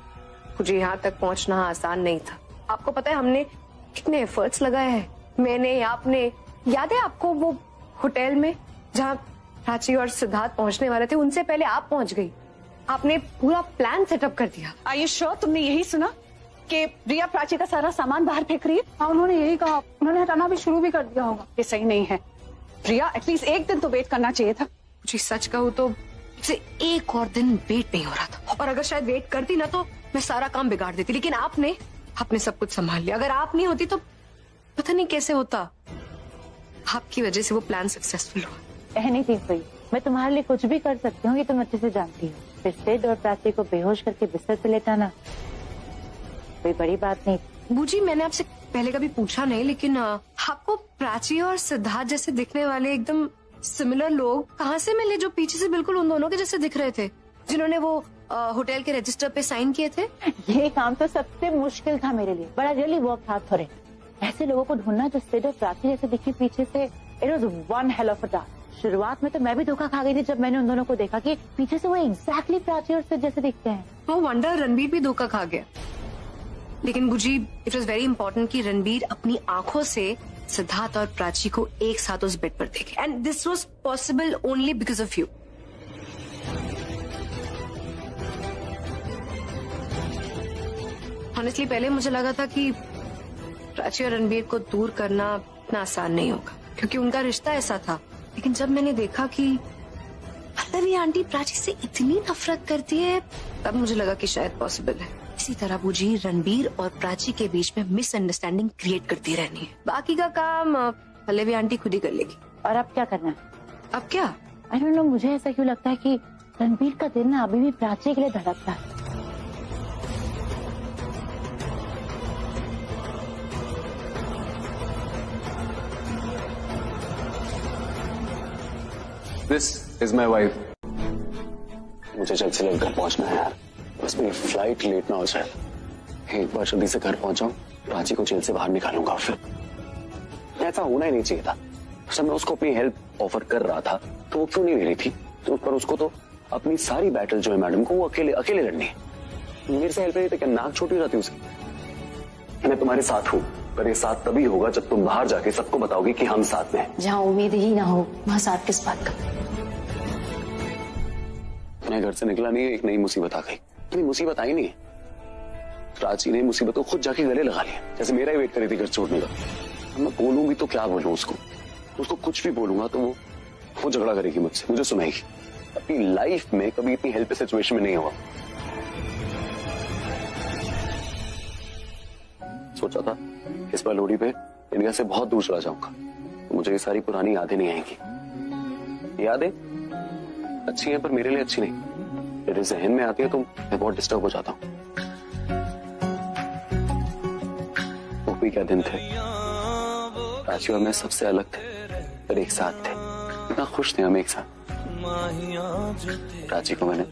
मुझे यहाँ तक पहुँचना आसान नहीं था। आपको पता है हमने कितने एफर्ट्स लगाए हैं, मैंने, आपने। याद है आपको वो होटल में जहाँ प्राची और सिद्धार्थ पहुँचने वाले थे, उनसे पहले आप पहुँच गई। आपने पूरा प्लान सेटअप कर दिया। Are you sure? तुमने यही सुना कि रिया प्राची का सारा सामान बाहर फेंक रही है? हाँ, उन्होंने यही कहा। उन्होंने हटाना भी शुरू भी कर दिया होगा। ये सही नहीं है रिया, एटलीस्ट एक दिन तो वेट करना चाहिए था। मुझे सच कहूँ तो मुझसे एक और दिन वेट नहीं हो रहा था, और अगर शायद वेट करती ना तो मैं सारा काम बिगाड़ देती। लेकिन आपने सब कुछ संभाल लिया। अगर आप नहीं होती तो पता नहीं कैसे होता। आपकी वजह से वो प्लान सक्सेसफुल हुआ। Anything for you. मैं तुम्हारे लिए कुछ भी कर सकती हूँ, ये तुम अच्छे से जानती हो। फिर सिद्ध और प्राची को बेहोश करके बिस्तर पे लेटाना कोई बड़ी बात नहीं। बूजी, मैंने आपसे पहले कभी पूछा नहीं, लेकिन आपको प्राची और सिद्धार्थ जैसे दिखने वाले एकदम सिमिलर लोग कहाँ से मिले जो पीछे से बिल्कुल उन दोनों के जैसे दिख रहे थे, जिन्होंने वो होटल के रजिस्टर पे साइन किए थे? ये काम तो सबसे मुश्किल था मेरे लिए। बड़ा really work hard for it. ऐसे लोगों को ढूंढना जो सिद्ध और प्राची जैसे दिखे पीछे से। It was one hell of a task. शुरुआत में तो मैं भी धोखा खा गई थी जब मैंने उन दोनों को देखा कि पीछे से वो एग्जैक्टली प्राची और सिद्ध जैसे दिखते हैं। नो वंडर रणबीर भी धोखा खा गया। लेकिन बुजी, इट वॉज वेरी इंपॉर्टेंट कि रणबीर अपनी आंखों से सिद्धार्थ और प्राची को एक साथ उस बेड पर देखे, and this was possible only because of you. Honestly पहले मुझे लगा था कि प्राची और रणबीर को दूर करना इतना आसान नहीं होगा क्योंकि उनका रिश्ता ऐसा था, लेकिन जब मैंने देखा कि पल्लवी आंटी प्राची से इतनी नफरत करती है तब मुझे लगा कि शायद पॉसिबल है। इसी तरह बुजी रणबीर और प्राची के बीच में मिसअंडरस्टैंडिंग क्रिएट करती रहनी है। बाकी का काम पल्लवी आंटी खुद ही कर लेगी। और अब क्या करना है? अब क्या? आई डोंट नो, मुझे ऐसा क्यों लगता है कि रणबीर का दिल ना अभी भी प्राची के लिए धड़कता है। This is my wife. मुझे जल्द से जल्द घर पहुंचना है यार, बस मेरी फ्लाइट लेट ना हो जाए। एक बार जल्दी से घर पहुंचाऊं, प्राची को जेल से बाहर निकालूंगा। फिर ऐसा होना ही नहीं चाहिए था। जब मैं उसको अपनी हेल्प ऑफर कर रहा था तो वो क्यों नहीं ले रही थी? तो पर उसको तो अपनी सारी बैटल जो है मैडम को वो अकेले लड़नी है। मेरे से हेल्प नहीं थी क्या? नाक छोटी रहती उसकी। मैं तुम्हारे साथ हूँ, पर ये साथ तभी होगा जब तुम बाहर जाके सबको बताओगे कि हम साथ में हैं। जहाँ उम्मीद ही ना हो वहाँ साथ किस बात का? मैं घर से निकला नहीं है, एक नई मुसीबत आ गई। इतनी मुसीबत आई नहीं है, प्राची ने मुसीबत को खुद जाके गले लगा लिया, जैसे मेरा ही वेट करी थी घर छोड़ने का। मैं बोलूं भी तो क्या बोलूं उसको कुछ भी बोलूंगा तो वो झगड़ा करेगी मुझसे, मुझे सुनाएगी। अपनी लाइफ में कभी इतनी हेल्पलेस सिचुएशन में नहीं हुआ। सोचा था इस बार लोहड़ी पे इंडिया से बहुत दूर चला जाऊंगा तो मुझे ये सारी पुरानी यादें नहीं आएंगी। यादें अच्छी हैं पर मेरे लिए अच्छी नहीं। मेरे जहन में आती है तो मैं बहुत डिस्टर्ब हो जाता हूँ। वो भी क्या दिन थे, प्राची और मैं सबसे अलग थे पर एक साथ थे। इतना खुश थे हम एक साथ। प्राची को मैंने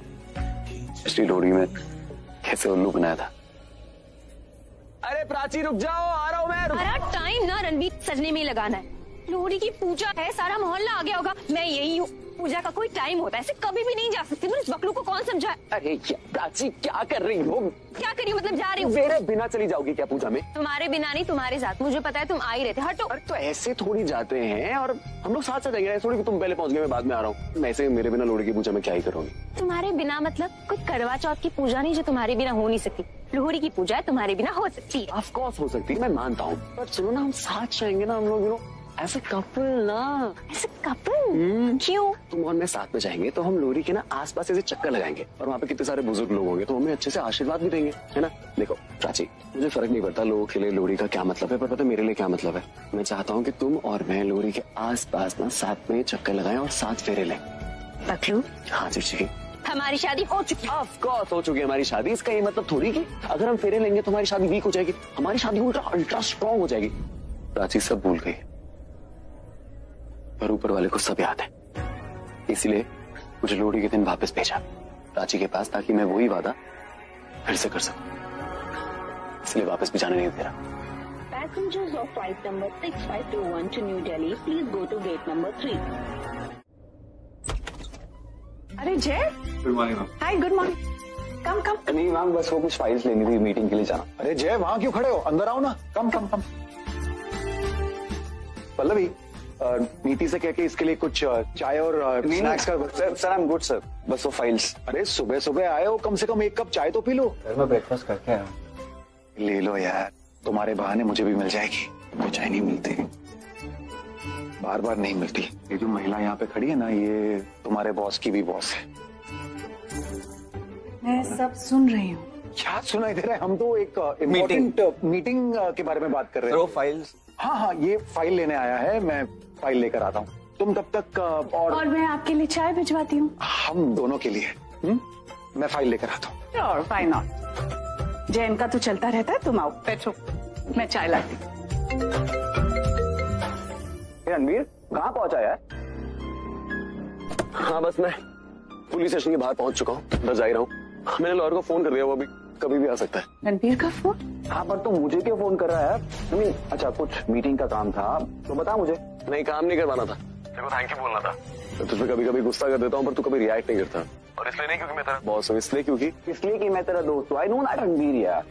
पिछली लोहड़ी में कैसे उल्लू बनाया था। अरे प्राची रुक जाओ, आ रहा हूँ मैं। अरे टाइम ना रणबीर सजने में ही लगाना है। लोहड़ी की पूजा है, सारा मोहल्ला आ गया होगा, मैं यही हूँ। पूजा का कोई टाइम होता है, ऐसे कभी भी नहीं जा सकती। इस बकलू को कौन समझाए? अरे प्राची क्या कर रही हो? क्या करी मतलब? जा रही हूँ। मेरे बिना चली जाओगी क्या पूजा में? तुम्हारे बिना नहीं, तुम्हारे साथ। मुझे पता है तुम आ ही रहे थे। हटो। अरे तो ऐसे थोड़ी जाते हैं और हम लोग साथ साथ जाएंगे। ऐसे थोड़ी कि तुम पहले पहुंच गए मैं बाद में आ रहा हूँ। वैसे मेरे बिना लोहड़ी की पूजा में क्या ही करोगी? तुम्हारे बिना मतलब कोई करवा चौथ की पूजा नहीं जो तुम्हारे बिना हो नहीं सकती। लोहड़ी की पूजा है, तुम्हारे बिना हो सकती है। ऑफ कोर्स हो सकती है, मैं मानता हूँ, पर सुनो ना, हम साथ रहेंगे ना हम लोग, ऐसे कपल ना। ऐसे कपल? क्यों? तुम और मैं साथ में जाएंगे तो हम लोहड़ी के ना आसपास ऐसे चक्कर लगाएंगे और वहाँ पे कितने सारे बुजुर्ग लोग होंगे तो हमें अच्छे से आशीर्वाद भी देंगे, है ना? देखो प्राची, मुझे फर्क नहीं पड़ता लोगों के लिए लोहड़ी का क्या मतलब है, पर पता है मेरे लिए क्या मतलब है? मैं चाहता हूँ कि तुम और मैं लोहड़ी के आसपास ना साथ में चक्कर लगाएं और साथ फेरे लें। पकड़ू? हाँ जी। हमारी शादी हो चुकी है। ऑफ कोर्स हो चुकी है हमारी शादी। इसका ये मतलब थोड़ी कि अगर हम फेरे लेंगे तो हमारी शादी वीक हो जाएगी। हमारी शादी उल्टा अल्ट्रा स्ट्रॉन्ग हो जाएगी। प्राची सब भूल गई पर ऊपर वाले को सब याद है, इसलिए मुझे लोहड़ी के दिन वापस भेजा प्राची के पास ताकि मैं वही वादा फिर से कर सकूं। इसलिए वापस भी जाने नहीं दे रहा। Passengers of flight number 6521 to New Delhi, please go to gate number 3. अरे जय, गुड मॉर्निंग मैम। हाय, गुड मॉर्निंग। कम। नहीं मैम, बस वो कुछ फाइल्स लेनी थी मीटिंग के लिए जाना। अरे जय, वहां क्यों खड़े हो? अंदर आओ ना। कम। पल्लवी, नीति से कह के इसके लिए कुछ चाय और स्नैक्स का। Sir I am good sir, बस वो फाइल्स। अरे सुबह सुबह आए हो, कम से कम एक कप चाय तो पी लो। सर मैं ब्रेकफास्ट करके आया हूँ। ले लो यार, तुम्हारे बहाने मुझे भी मिल जाएगी। मुझे चाय नहीं मिलती, बार बार नहीं मिलती। ये जो महिला यहाँ पे खड़ी है ना, ये तुम्हारे बॉस की भी बॉस है। मैं सब सुन रही हूँ। क्या सुनाई दे रहा है? हम तो एक इम्पोर्टेंट मीटिंग के बारे में बात कर रहे हैं। फाइल्स? हाँ, ये फाइल लेने आया है, मैं फाइल लेकर आता हूँ। तुम तब तक और मैं आपके लिए चाय भिजवाती हूँ। हम दोनों के लिए। मैं फाइल लेकर आता हूँ। Sure, why not. जैन का तो चलता रहता है, तुम आओ बैठो, मैं चाय लाती हूँ। रणबीर कहाँ पहुंचा यार? हाँ बस मैं पुलिस स्टेशन के बाहर पहुंच चुका हूँ, बस जा ही रहा हूँ। मैंने लॉयर को फोन कर दिया, वो अभी कभी भी आ सकता है। रणबीर का फोन? हाँ पर तो मुझे क्यों फोन कर रहा है यार? अच्छा कुछ मीटिंग का काम था तो बता मुझे। नहीं काम नहीं करवाना था, तेरे को थैंक यू बोलना था। मैं तुझ पे कभी कभी गुस्सा कर देता हूँ पर तू कभी रिएक्ट नहीं करता। और इसलिए नहीं क्योंकि मैं तेरा बॉस हूँ, इसलिए कि मैं तेरा दोस्त हूँ। आई नो दैट रणबीर यार।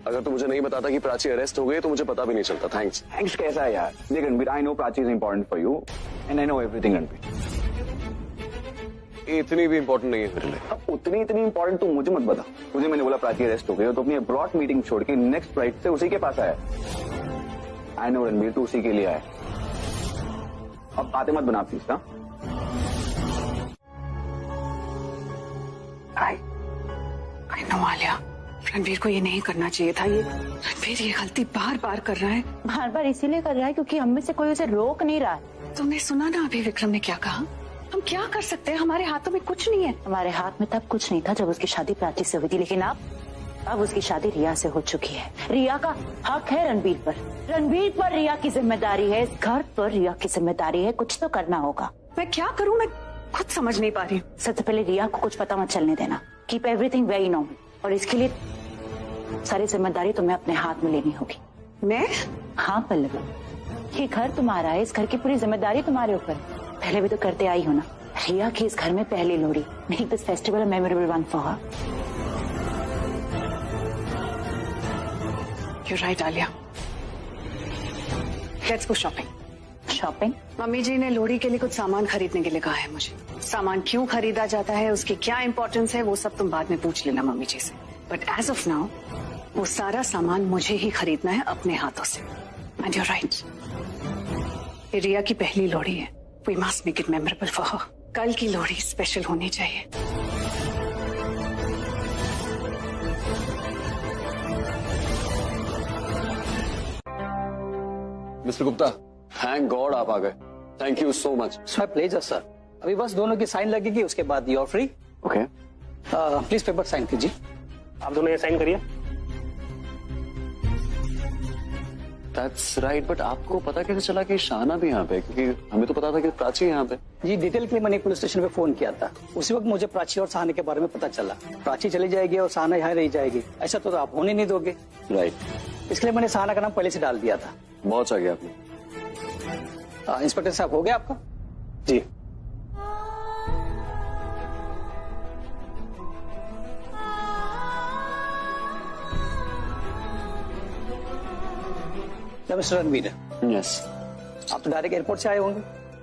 अगर तू मुझे नहीं बताता कि प्राची अरेस्ट हो गई तो मुझे पता भी नहीं चलता। थैंक्स कैसा है यार? देख Ranbir, I know Prachi is important for you and I know everything Ranbir. इतनी भी इंपॉर्टेंट नहीं है मेरे लिए। अब उतनी इंपॉर्टेंट तू मुझे मत बता। तुझे मैंने बोला प्राची अरेस्ट हो गई तो अपनी अब्रॉड मीटिंग छोड़ के नेक्स्ट फ्लाइट से उसी के पास आया। आई नो रणबीर, तू उसी के लिए आया। अब बातें मत बना प्लीज। ना आई नो आलिया, रणबीर को ये नहीं करना चाहिए था। रणबीर ये गलती बार बार कर रहा है। बार बार इसीलिए कर रहा है क्योंकि हम में से कोई उसे रोक नहीं रहा है। तुमने सुना ना अभी विक्रम ने क्या कहा? हम क्या कर सकते हैं? हमारे हाथों में कुछ नहीं है। हमारे हाथ में तब कुछ नहीं था जब उसकी शादी प्राची से हुई थी, लेकिन अब उसकी शादी रिया से हो चुकी है। रिया का हक है रणबीर पर रिया की जिम्मेदारी है। इस घर पर रिया की जिम्मेदारी है। कुछ तो करना होगा। मैं क्या करूं? मैं खुद समझ नहीं पा रही हूँ। सबसे पहले रिया को कुछ पता मत चलने देना। Keep everything very normal. और इसके लिए सारी जिम्मेदारी तुम्हें अपने हाथ में लेनी होगी। मैं? हाँ पल्लवी, ये घर तुम्हारा है। इस घर की पूरी जिम्मेदारी तुम्हारे ऊपर। पहले भी तो करते आई हो ना। रिया की इस घर में पहली Lohri. Make this festival a memorable one for her. You're right, Aaliya. Let's go shopping. Shopping? Mummy जी ने लोहड़ी के लिए कुछ सामान खरीदने के लिए कहा है मुझे। सामान क्यों खरीदा जाता है, उसकी क्या इंपॉर्टेंस है, वो सब तुम बाद में पूछ लेना मम्मी जी से। बट एज ऑफ नाउ वो सारा सामान मुझे ही खरीदना है अपने हाथों से। एंड यूर राइट, ये रिया की पहली लोहड़ी है। We must make it memorable for her. कल की लोहड़ी स्पेशल होनी चाहिए। मिस्टर गुप्ता, थैंक गॉड आप आ गए। Thank you so much. Sir please sir, अभी बस दोनों की साइन लगेगी, उसके बाद you are free. Okay, please paper sign कीजिए। आप दोनों ये साइन करिए। दैट्स राइट, बट आपको पता कैसे चला कि शाहना भी यहाँ पे? क्योंकि हमें तो पता था कि प्राची यहाँ पे। जी डिटेल के लिए मैंने पुलिस स्टेशन पे फोन किया था। उसी वक्त मुझे प्राची और शाहना के बारे में पता चला। प्राची चली जाएगी और शाहना यहाँ रह जाएगी, ऐसा तो आप होने नहीं दोगे। राइट, इसलिए मैंने शाहना का नाम पहले से डाल दिया था। बहुत आ गया आपने। इंस्पेक्टर साहब हो गया आपका? जी। मिस्टर रणबीर। यस। आप तो डायरेक्ट एयरपोर्ट से आए होंगे,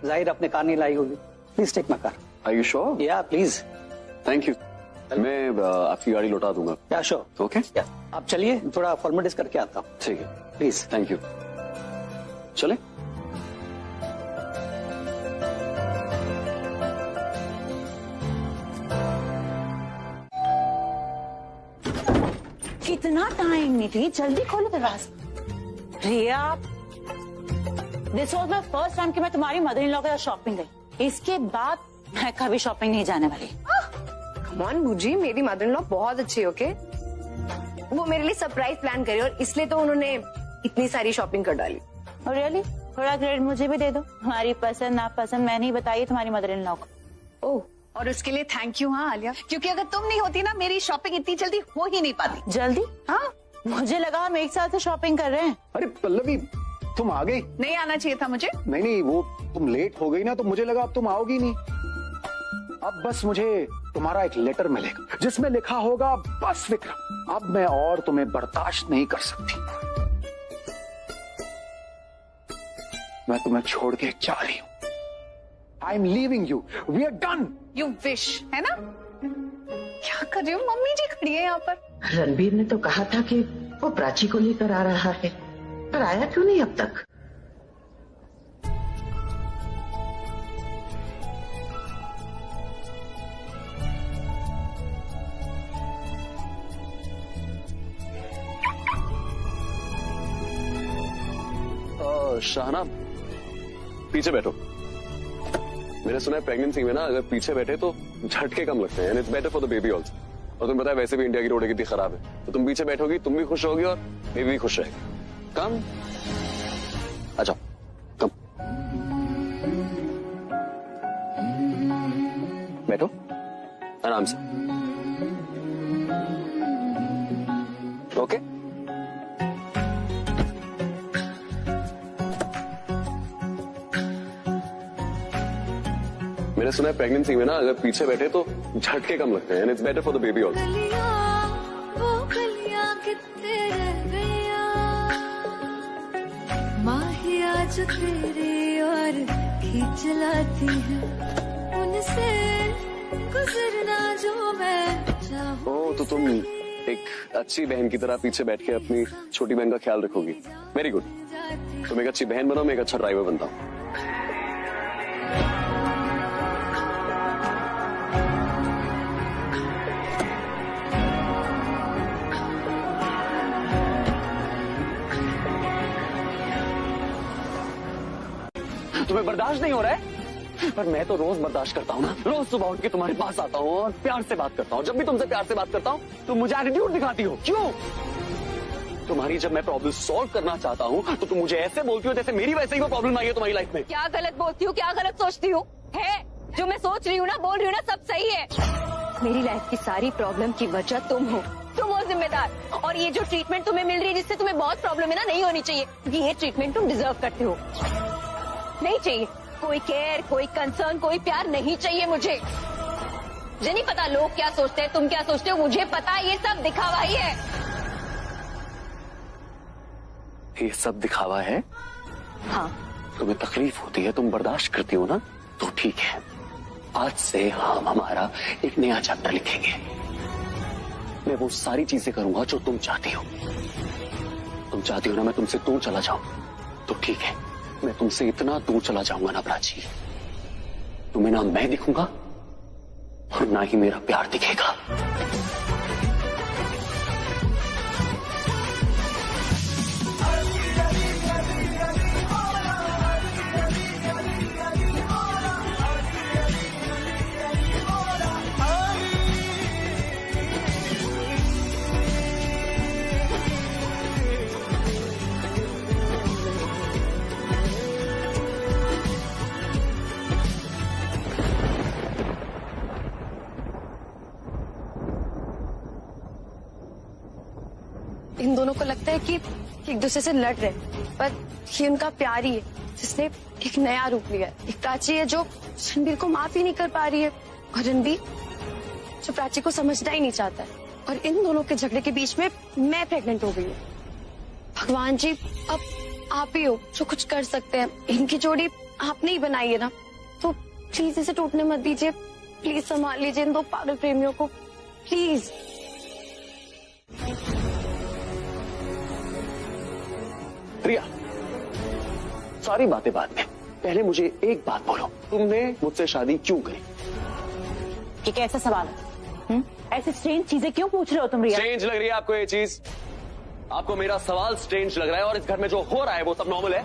जाहिर अपने कार नहीं लाई होगी। Please take my car. Are you sure? या प्लीज। Thank you. मैं आपकी गाड़ी लौटा दूंगा। या श्योर। ओके, आप चलिए, थोड़ा फॉर्मेलिटीज करके आता हूँ। ठीक है, प्लीज। Thank you. चले। कितना टाइम नहीं थी, जल्दी खोलो दरवाजा। Riya, this was my first time कि मैं तुम्हारी मदर इन लॉ के साथ शॉपिंग गई। इसके बाद मैं कभी शॉपिंग नहीं जाने वाली। कम ऑन बूजी, मेरी मदर इन लॉ बहुत अच्छी, ओके? वो मेरे लिए सरप्राइज प्लान करे और इसलिए तो उन्होंने इतनी सारी शॉपिंग कर डाली। और रियली, थोड़ा क्रेडिट मुझे भी दे दो। हमारी पसंद नापसंद मैं नहीं बताई तुम्हारी मदर इन लॉ को। ओह, और उसके लिए थैंक यू। हाँ आलिया, क्योंकि अगर तुम नहीं होती ना, मेरी शॉपिंग इतनी जल्दी हो ही नहीं पाती। जल्दी? हाँ, मुझे लगा हम एक साथ से शॉपिंग कर रहे हैं। अरे पल्लवी, तुम आ गई? नहीं आना चाहिए था मुझे। नहीं, वो तुम लेट हो गई ना तो मुझे लगा अब तुम आओगी नहीं। अब बस मुझे तुम्हारा एक लेटर मिलेगा जिसमें लिखा होगा, बस विक्रम, अब मैं और तुम्हें बर्दाश्त नहीं कर सकती। मैं तुम्हें छोड़ के जा रही हूं। I am leaving you. We are done. You wish, है ना? क्या कर रही हो? मम्मी जी खड़ी है यहाँ पर। रणबीर ने तो कहा था कि वो प्राची को लेकर आ रहा है, पर आया क्यों नहीं अब तक? शाहना, पीछे बैठो। मैंने सुना है प्रेगनेंसी में ना अगर पीछे बैठे तो झटके कम लगते हैं, and it's better for the baby also. और तुम्हें पता है वैसे भी इंडिया की रोड कितनी खराब है, तो तुम पीछे बैठोगी, तुम भी खुश होगी और बेबी भी खुश रहेगी। कम, अच्छा कम, बैठो आराम से। ओके, मैंने सुना है प्रेगनेंसी में ना अगर पीछे बैठे तो झटके कम लगते हैं, and it's better for the baby also. माहिया जो तेरे और खींच लाती है उनसे गुजरना जो मैं चाहूं। ओह, तो तुम एक अच्छी बहन की तरह पीछे बैठ के अपनी छोटी बहन का ख्याल रखोगी। Very good. तुम एक अच्छी बहन बनो, मैं एक अच्छा ड्राइवर बनता हूँ। तुम्हें बर्दाश्त नहीं हो रहा है? पर मैं तो रोज बर्दाश्त करता हूँ ना। रोज सुबह उठ के तुम्हारे पास आता हूँ और प्यार से बात करता हूँ। जब भी तुमसे प्यार से बात करता हूँ तुम मुझे एटीट्यूड दिखाती हो। क्यों? तुम्हारी जब मैं प्रॉब्लम सॉल्व करना चाहता हूँ तो तुम मुझे ऐसे बोलती हो जैसे मेरी वैसे ही वो प्रॉब्लम आई है तुम्हारी लाइफ में। क्या गलत बोलती हूँ, क्या गलत सोचती हूँ? है जो मैं सोच रही हूँ ना, बोल रही हूँ ना, सब सही है। मेरी लाइफ की सारी प्रॉब्लम की वजह तुम हो जिम्मेदार। और ये जो ट्रीटमेंट तुम्हें मिल रही है जिससे तुम्हें बहुत प्रॉब्लम है ना, नहीं होनी चाहिए, क्योंकि ये ट्रीटमेंट तुम डिजर्व करते हो। नहीं चाहिए कोई केयर, कोई कंसर्न, कोई प्यार नहीं चाहिए मुझे नहीं पता लोग क्या सोचते हैं, तुम क्या सोचते हो, मुझे पता है ये सब दिखावा ही है। ये सब दिखावा है? हाँ। तुम्हें तकलीफ होती है, तुम बर्दाश्त करती हो ना, तो ठीक है। आज से हम हमारा एक नया चैप्टर लिखेंगे। मैं वो सारी चीजें करूंगा जो तुम चाहती हो। तुम चाहती हो ना मैं तुमसे दूर चला जाऊं, तो ठीक है, मैं तुमसे इतना दूर चला जाऊंगा ना प्राची, तुम्हें ना मैं दिखूंगा और ना ही मेरा प्यार दिखेगा। इन दोनों को लगता है कि एक दूसरे से लड़ रहे हैं, पर ये उनका प्यार ही है जिसने एक नया रूप लिया है। एक प्राची है जो रणबीर को माफ ही नहीं कर पा रही है, और रणबीर जो प्राची को समझना ही नहीं चाहता है। और इन दोनों के झगड़े के बीच में मैं प्रेग्नेंट हो गई हूँ। भगवान जी, अब आप ही हो जो कुछ कर सकते हैं। इनकी जोड़ी आपने ही बनाई है ना, तो प्लीज इसे टूटने मत दीजिए। प्लीज संभाल लीजिए इन दो पागल प्रेमियों को, प्लीज। प्रिया, सारी बातें बाद में, पहले मुझे एक बात बोलो, तुमने मुझसे शादी क्यों करी? ये कैसा सवाल है? ऐसे स्ट्रेंज चीजें क्यों पूछ रहे हो तुम रिया? स्ट्रेंज लग रही है आपको ये चीज? आपको मेरा सवाल स्ट्रेंज लग रहा है और इस घर में जो हो रहा है वो सब नॉर्मल है?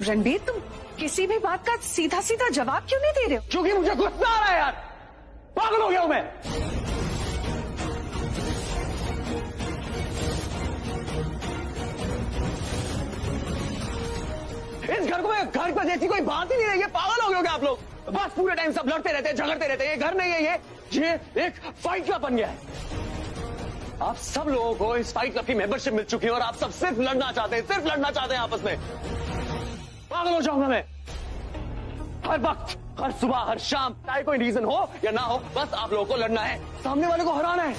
रणबीर, तुम किसी भी बात का सीधा सीधा जवाब क्यों नहीं दे रहे हो? क्योंकि मुझे गुस्सा आ रहा है यार, पागल हो गया हूं मैं। इस घर को घर पर जैसी कोई बात ही नहीं रही है। पागल हो गए क्या आप लोग? बस पूरे टाइम सब लड़ते रहते हैं, झगड़ते रहते हैं। ये घर नहीं है, ये एक फाइट क्लब बन गया है। आप सब लोगों को इस फाइट क्लब की मेंबरशिप मिल चुकी है और आप सब सिर्फ लड़ना चाहते हैं, सिर्फ लड़ना चाहते हैं आपस में। पागल हो जाऊंगा मैं। हर वक्त, हर सुबह, हर शाम, चाहे कोई रीजन हो या ना हो, बस आप लोगों को लड़ना है, सामने वाले को हराना है,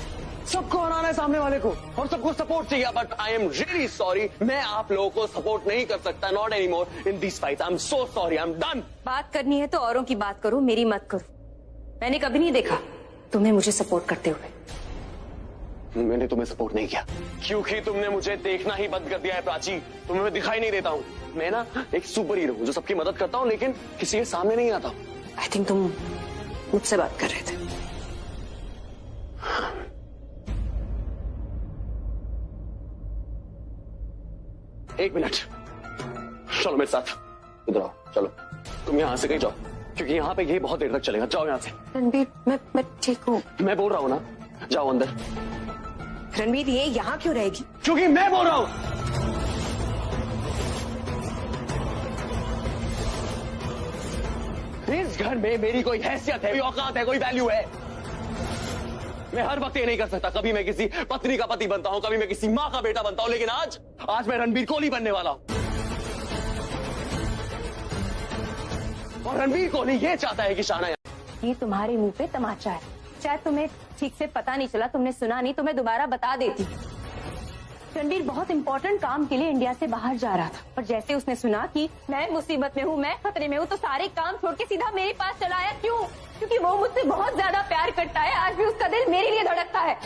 सबको हराना है सामने वाले को, और सबको सपोर्ट चाहिए। But I am really sorry, मैं आप लोगों को सपोर्ट नहीं कर सकता, not any more in this fight. I am so sorry, I am done. बात करनी है तो औरों की बात करो, मेरी मत करो। मैंने कभी नहीं देखा तुम्हें मुझे सपोर्ट करते हुए। मैंने तुम्हें सपोर्ट नहीं किया क्योंकि तुमने मुझे देखना ही बंद कर दिया है प्राची। तुम्हें मैं दिखाई नहीं देता हूँ। मैं ना एक सुपर हीरो हूँ जो सबकी मदद करता हूँ लेकिन किसी के सामने नहीं आता। आई थिंक तुम मुझसे बात कर रहे थे। एक मिनट, चलो मेरे साथ, इधर आओ, चलो। तुम यहाँ से कहीं जाओ क्योंकि यहाँ पे ये बहुत देर तक चलेगा। जाओ यहाँ से। रणबीर, मैं ठीक हूँ। मैं बोल रहा हूँ ना, जाओ अंदर। रणबीर, ये यहाँ क्यों रहेगी? क्योंकि मैं बोल रहा हूँ। इस घर में मेरी कोई हैसियत है, कोई औकात है, कोई वैल्यू है। मैं हर वक्त ये नहीं कर सकता। कभी मैं किसी पत्नी का पति बनता हूं, कभी मैं किसी माँ का बेटा बनता हूं, लेकिन आज मैं रणबीर कोहली बनने वाला हूं। और रणबीर कोहली ये चाहता है कि शाना ये तुम्हारे मुंह पे तमाचा है। शायद तुम्हें ठीक से पता नहीं चला, तुमने सुना नहीं, तो मैं दोबारा बता देती। रणबीर बहुत इंपॉर्टेंट काम के लिए इंडिया से बाहर जा रहा था, पर जैसे उसने सुना कि मैं मुसीबत में हूँ, मैं खतरे में हूँ, तो सारे काम छोड़ के सीधा मेरे पास चला आया। क्यों? क्योंकि वो मुझसे बहुत ज्यादा प्यार करता है। आज भी उसका दिल मेरे लिए धड़कता है।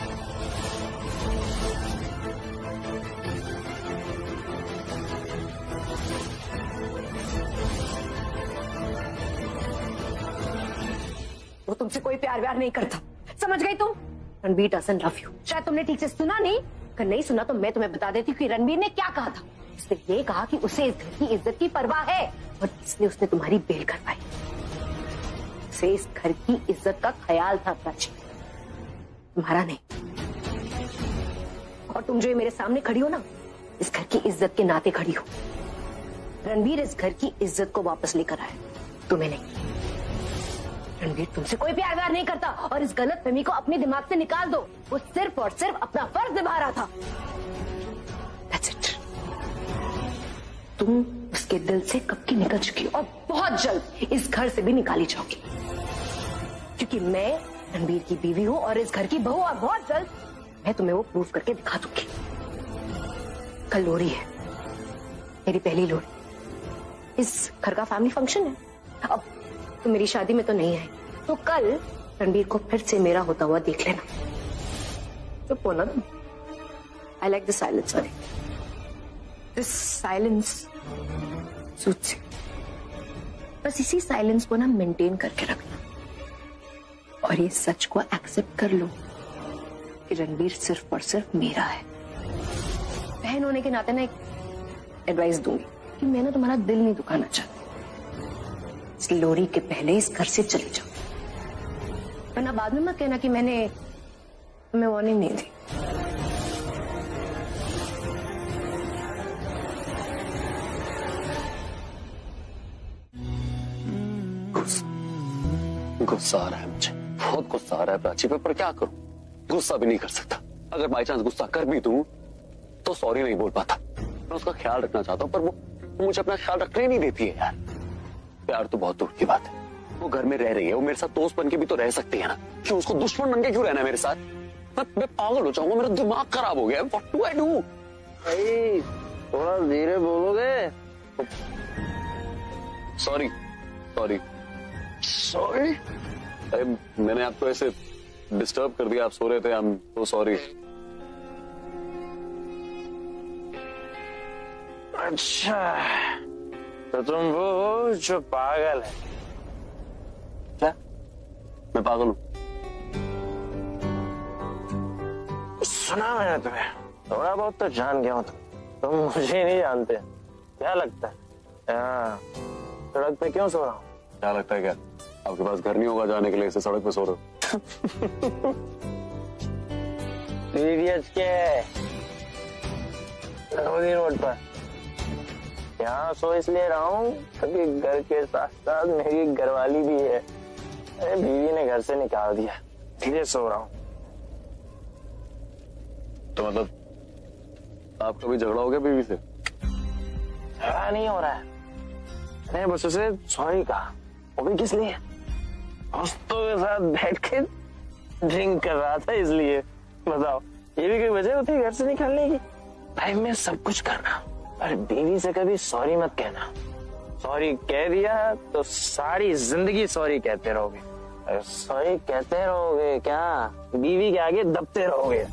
वो तुमसे कोई प्यार व्यार नहीं करता, समझ गई तुम? Ranbir doesn't love you. शायद तुमने ठीक से सुना नहीं। अगर नहीं सुना तो मैं तुम्हें बता देती हूँ कि रणबीर ने क्या कहा था। उसने ये कहा कि उसे इस घर की इज्जत की परवाह है, और इसलिए उसने तुम्हारी बेल करवाई। उसे इस घर की इज्जत का ख्याल था प्राची, तुम्हारा नहीं। और तुम जो ये मेरे सामने खड़ी हो ना, इस घर की इज्जत के नाते खड़ी हो। रणबीर इस घर की इज्जत को वापस लेकर आए, तुम्हें नहीं। रणबीर तुमसे कोई प्यार व्यार नहीं करता, और इस गलत फहमी को अपने दिमाग से निकाल दो। वो सिर्फ और सिर्फ अपना फर्ज निभा रहा था। That's it. तुम उसके दिल से कब की निकल चुकी हो, और बहुत जल्द इस घर से भी निकाली जाओगी, क्योंकि मैं रणबीर की बीवी हूँ और इस घर की बहू, और बहुत जल्द मैं तुम्हें वो प्रूफ करके दिखा दूंगी। कल लोहड़ी है, मेरी पहली लोहड़ी। इस घर का फैमिली फंक्शन है। अब तो मेरी शादी में तो नहीं आई, तो कल रणबीर को फिर से मेरा होता हुआ देख लेना। चुप हो ना तुम। I like the silence, sorry this silence suits you. बस इसी साइलेंस को ना मेंटेन करके रखना, और ये सच को एक्सेप्ट कर लो कि रणबीर सिर्फ और सिर्फ मेरा है। बहन होने के नाते ना एक एडवाइस दूंगी कि मैं ना तुम्हारा दिल नहीं दुखाना चाहती। इस लोहड़ी के पहले इस घर से चले जाओ, वरना बाद में मत कहना कि मैंने तुम्हें वार्निंग नहीं दी। गुस्सा आ रहा है मुझे, बहुत गुस्सा आ रहा है प्राची पे, पर क्या करूं? गुस्सा भी नहीं कर सकता। अगर बाई चांस गुस्सा कर भी दूं तो सॉरी नहीं बोल पाता। मैं उसका ख्याल रखना चाहता हूं, पर वो मुझे अपना ख्याल रखने नहीं देती है यार। प्यार तो बहुत दूर की बात है। वो घर में रह रही है, वो मेरे साथ दोस्त बन के भी तो रह सकती है ना। क्यों उसको दुश्मन बन के क्यों रहना है मेरे साथ? मैं पागल हो जाऊंगा, मेरा दिमाग खराब हो गया। What do I do? भाई थोड़ा धीरे बोलोगे? Sorry sorry sorry. मैंने आपको ऐसे डिस्टर्ब कर दिया, आप सो रहे थे। I am so sorry. अच्छा तो तुम वो हो जो पागल है? क्या? मैं पागल हूँ? सुना मैंने तुम्हें, थोड़ा बहुत तो जान गया हूँ। तुम मुझे नहीं जानते। क्या लगता है यहाँ सड़क पे क्यों सो रहा हूँ? क्या लगता है? क्या आपके पास घर नहीं होगा जाने के लिए, इसे सड़क पे सो रहे हो? रोड पर यहाँ सो इसलिए रहा हूँ क्योंकि घर के साथ साथ मेरी घरवाली भी है। अरे बीवी ने घर से निकाल दिया, इसलिए सो रहा हूँ। तो मतलब आपका भी झगड़ा हो गया बीवी से? झगड़ा नहीं हो रहा है, मैंने बस उसे सॉरी कहा। वो भी किस लिए? दोस्तों के साथ बैठ के ड्रिंक कर रहा था, इसलिए। बताओ, ये भी कोई वजह होती है घर से निकालने की? भाई मैं सब कुछ करना, पर बीवी से कभी सॉरी मत कहना। सॉरी कह दिया तो सारी जिंदगी सॉरी कहते रहोगे। सॉरी कहते रहोगे क्या? बीवी के आगे दबते रहोगे।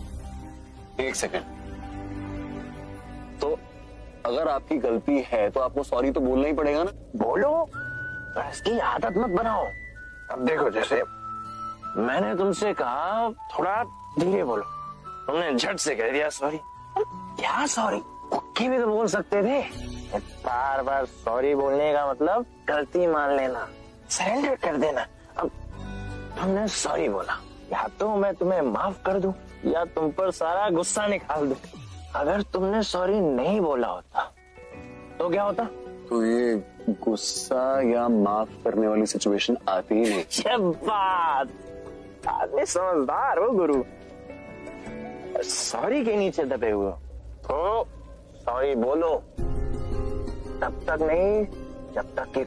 एक सेकंड, तो अगर आपकी गलती है तो आपको सॉरी तो बोलना ही पड़ेगा ना? बोलो, पर इसकी आदत मत बनाओ। अब देखो, जैसे मैंने तुमसे कहा थोड़ा धीरे बोलो, तुमने झट से कह दिया सॉरी। क्या सॉरी? कुक्की भी तो बोल सकते थे। बार बार सॉरी बोलने का मतलब गलती मान लेना, सरेंडर कर देना। अब तुमने सॉरी बोला, या तो मैं तुम्हें माफ कर दूं या तुम पर सारा गुस्सा निकाल दूं। अगर तुमने सॉरी नहीं बोला होता तो क्या होता? तो ये गुस्सा या माफ करने वाली सिचुएशन आती ही नहीं। बात, आदमी समझदार हो गुरु। सॉरी के नीचे दबे हुए तो सॉरी बोलो, तब तक नहीं जब तक कि कोई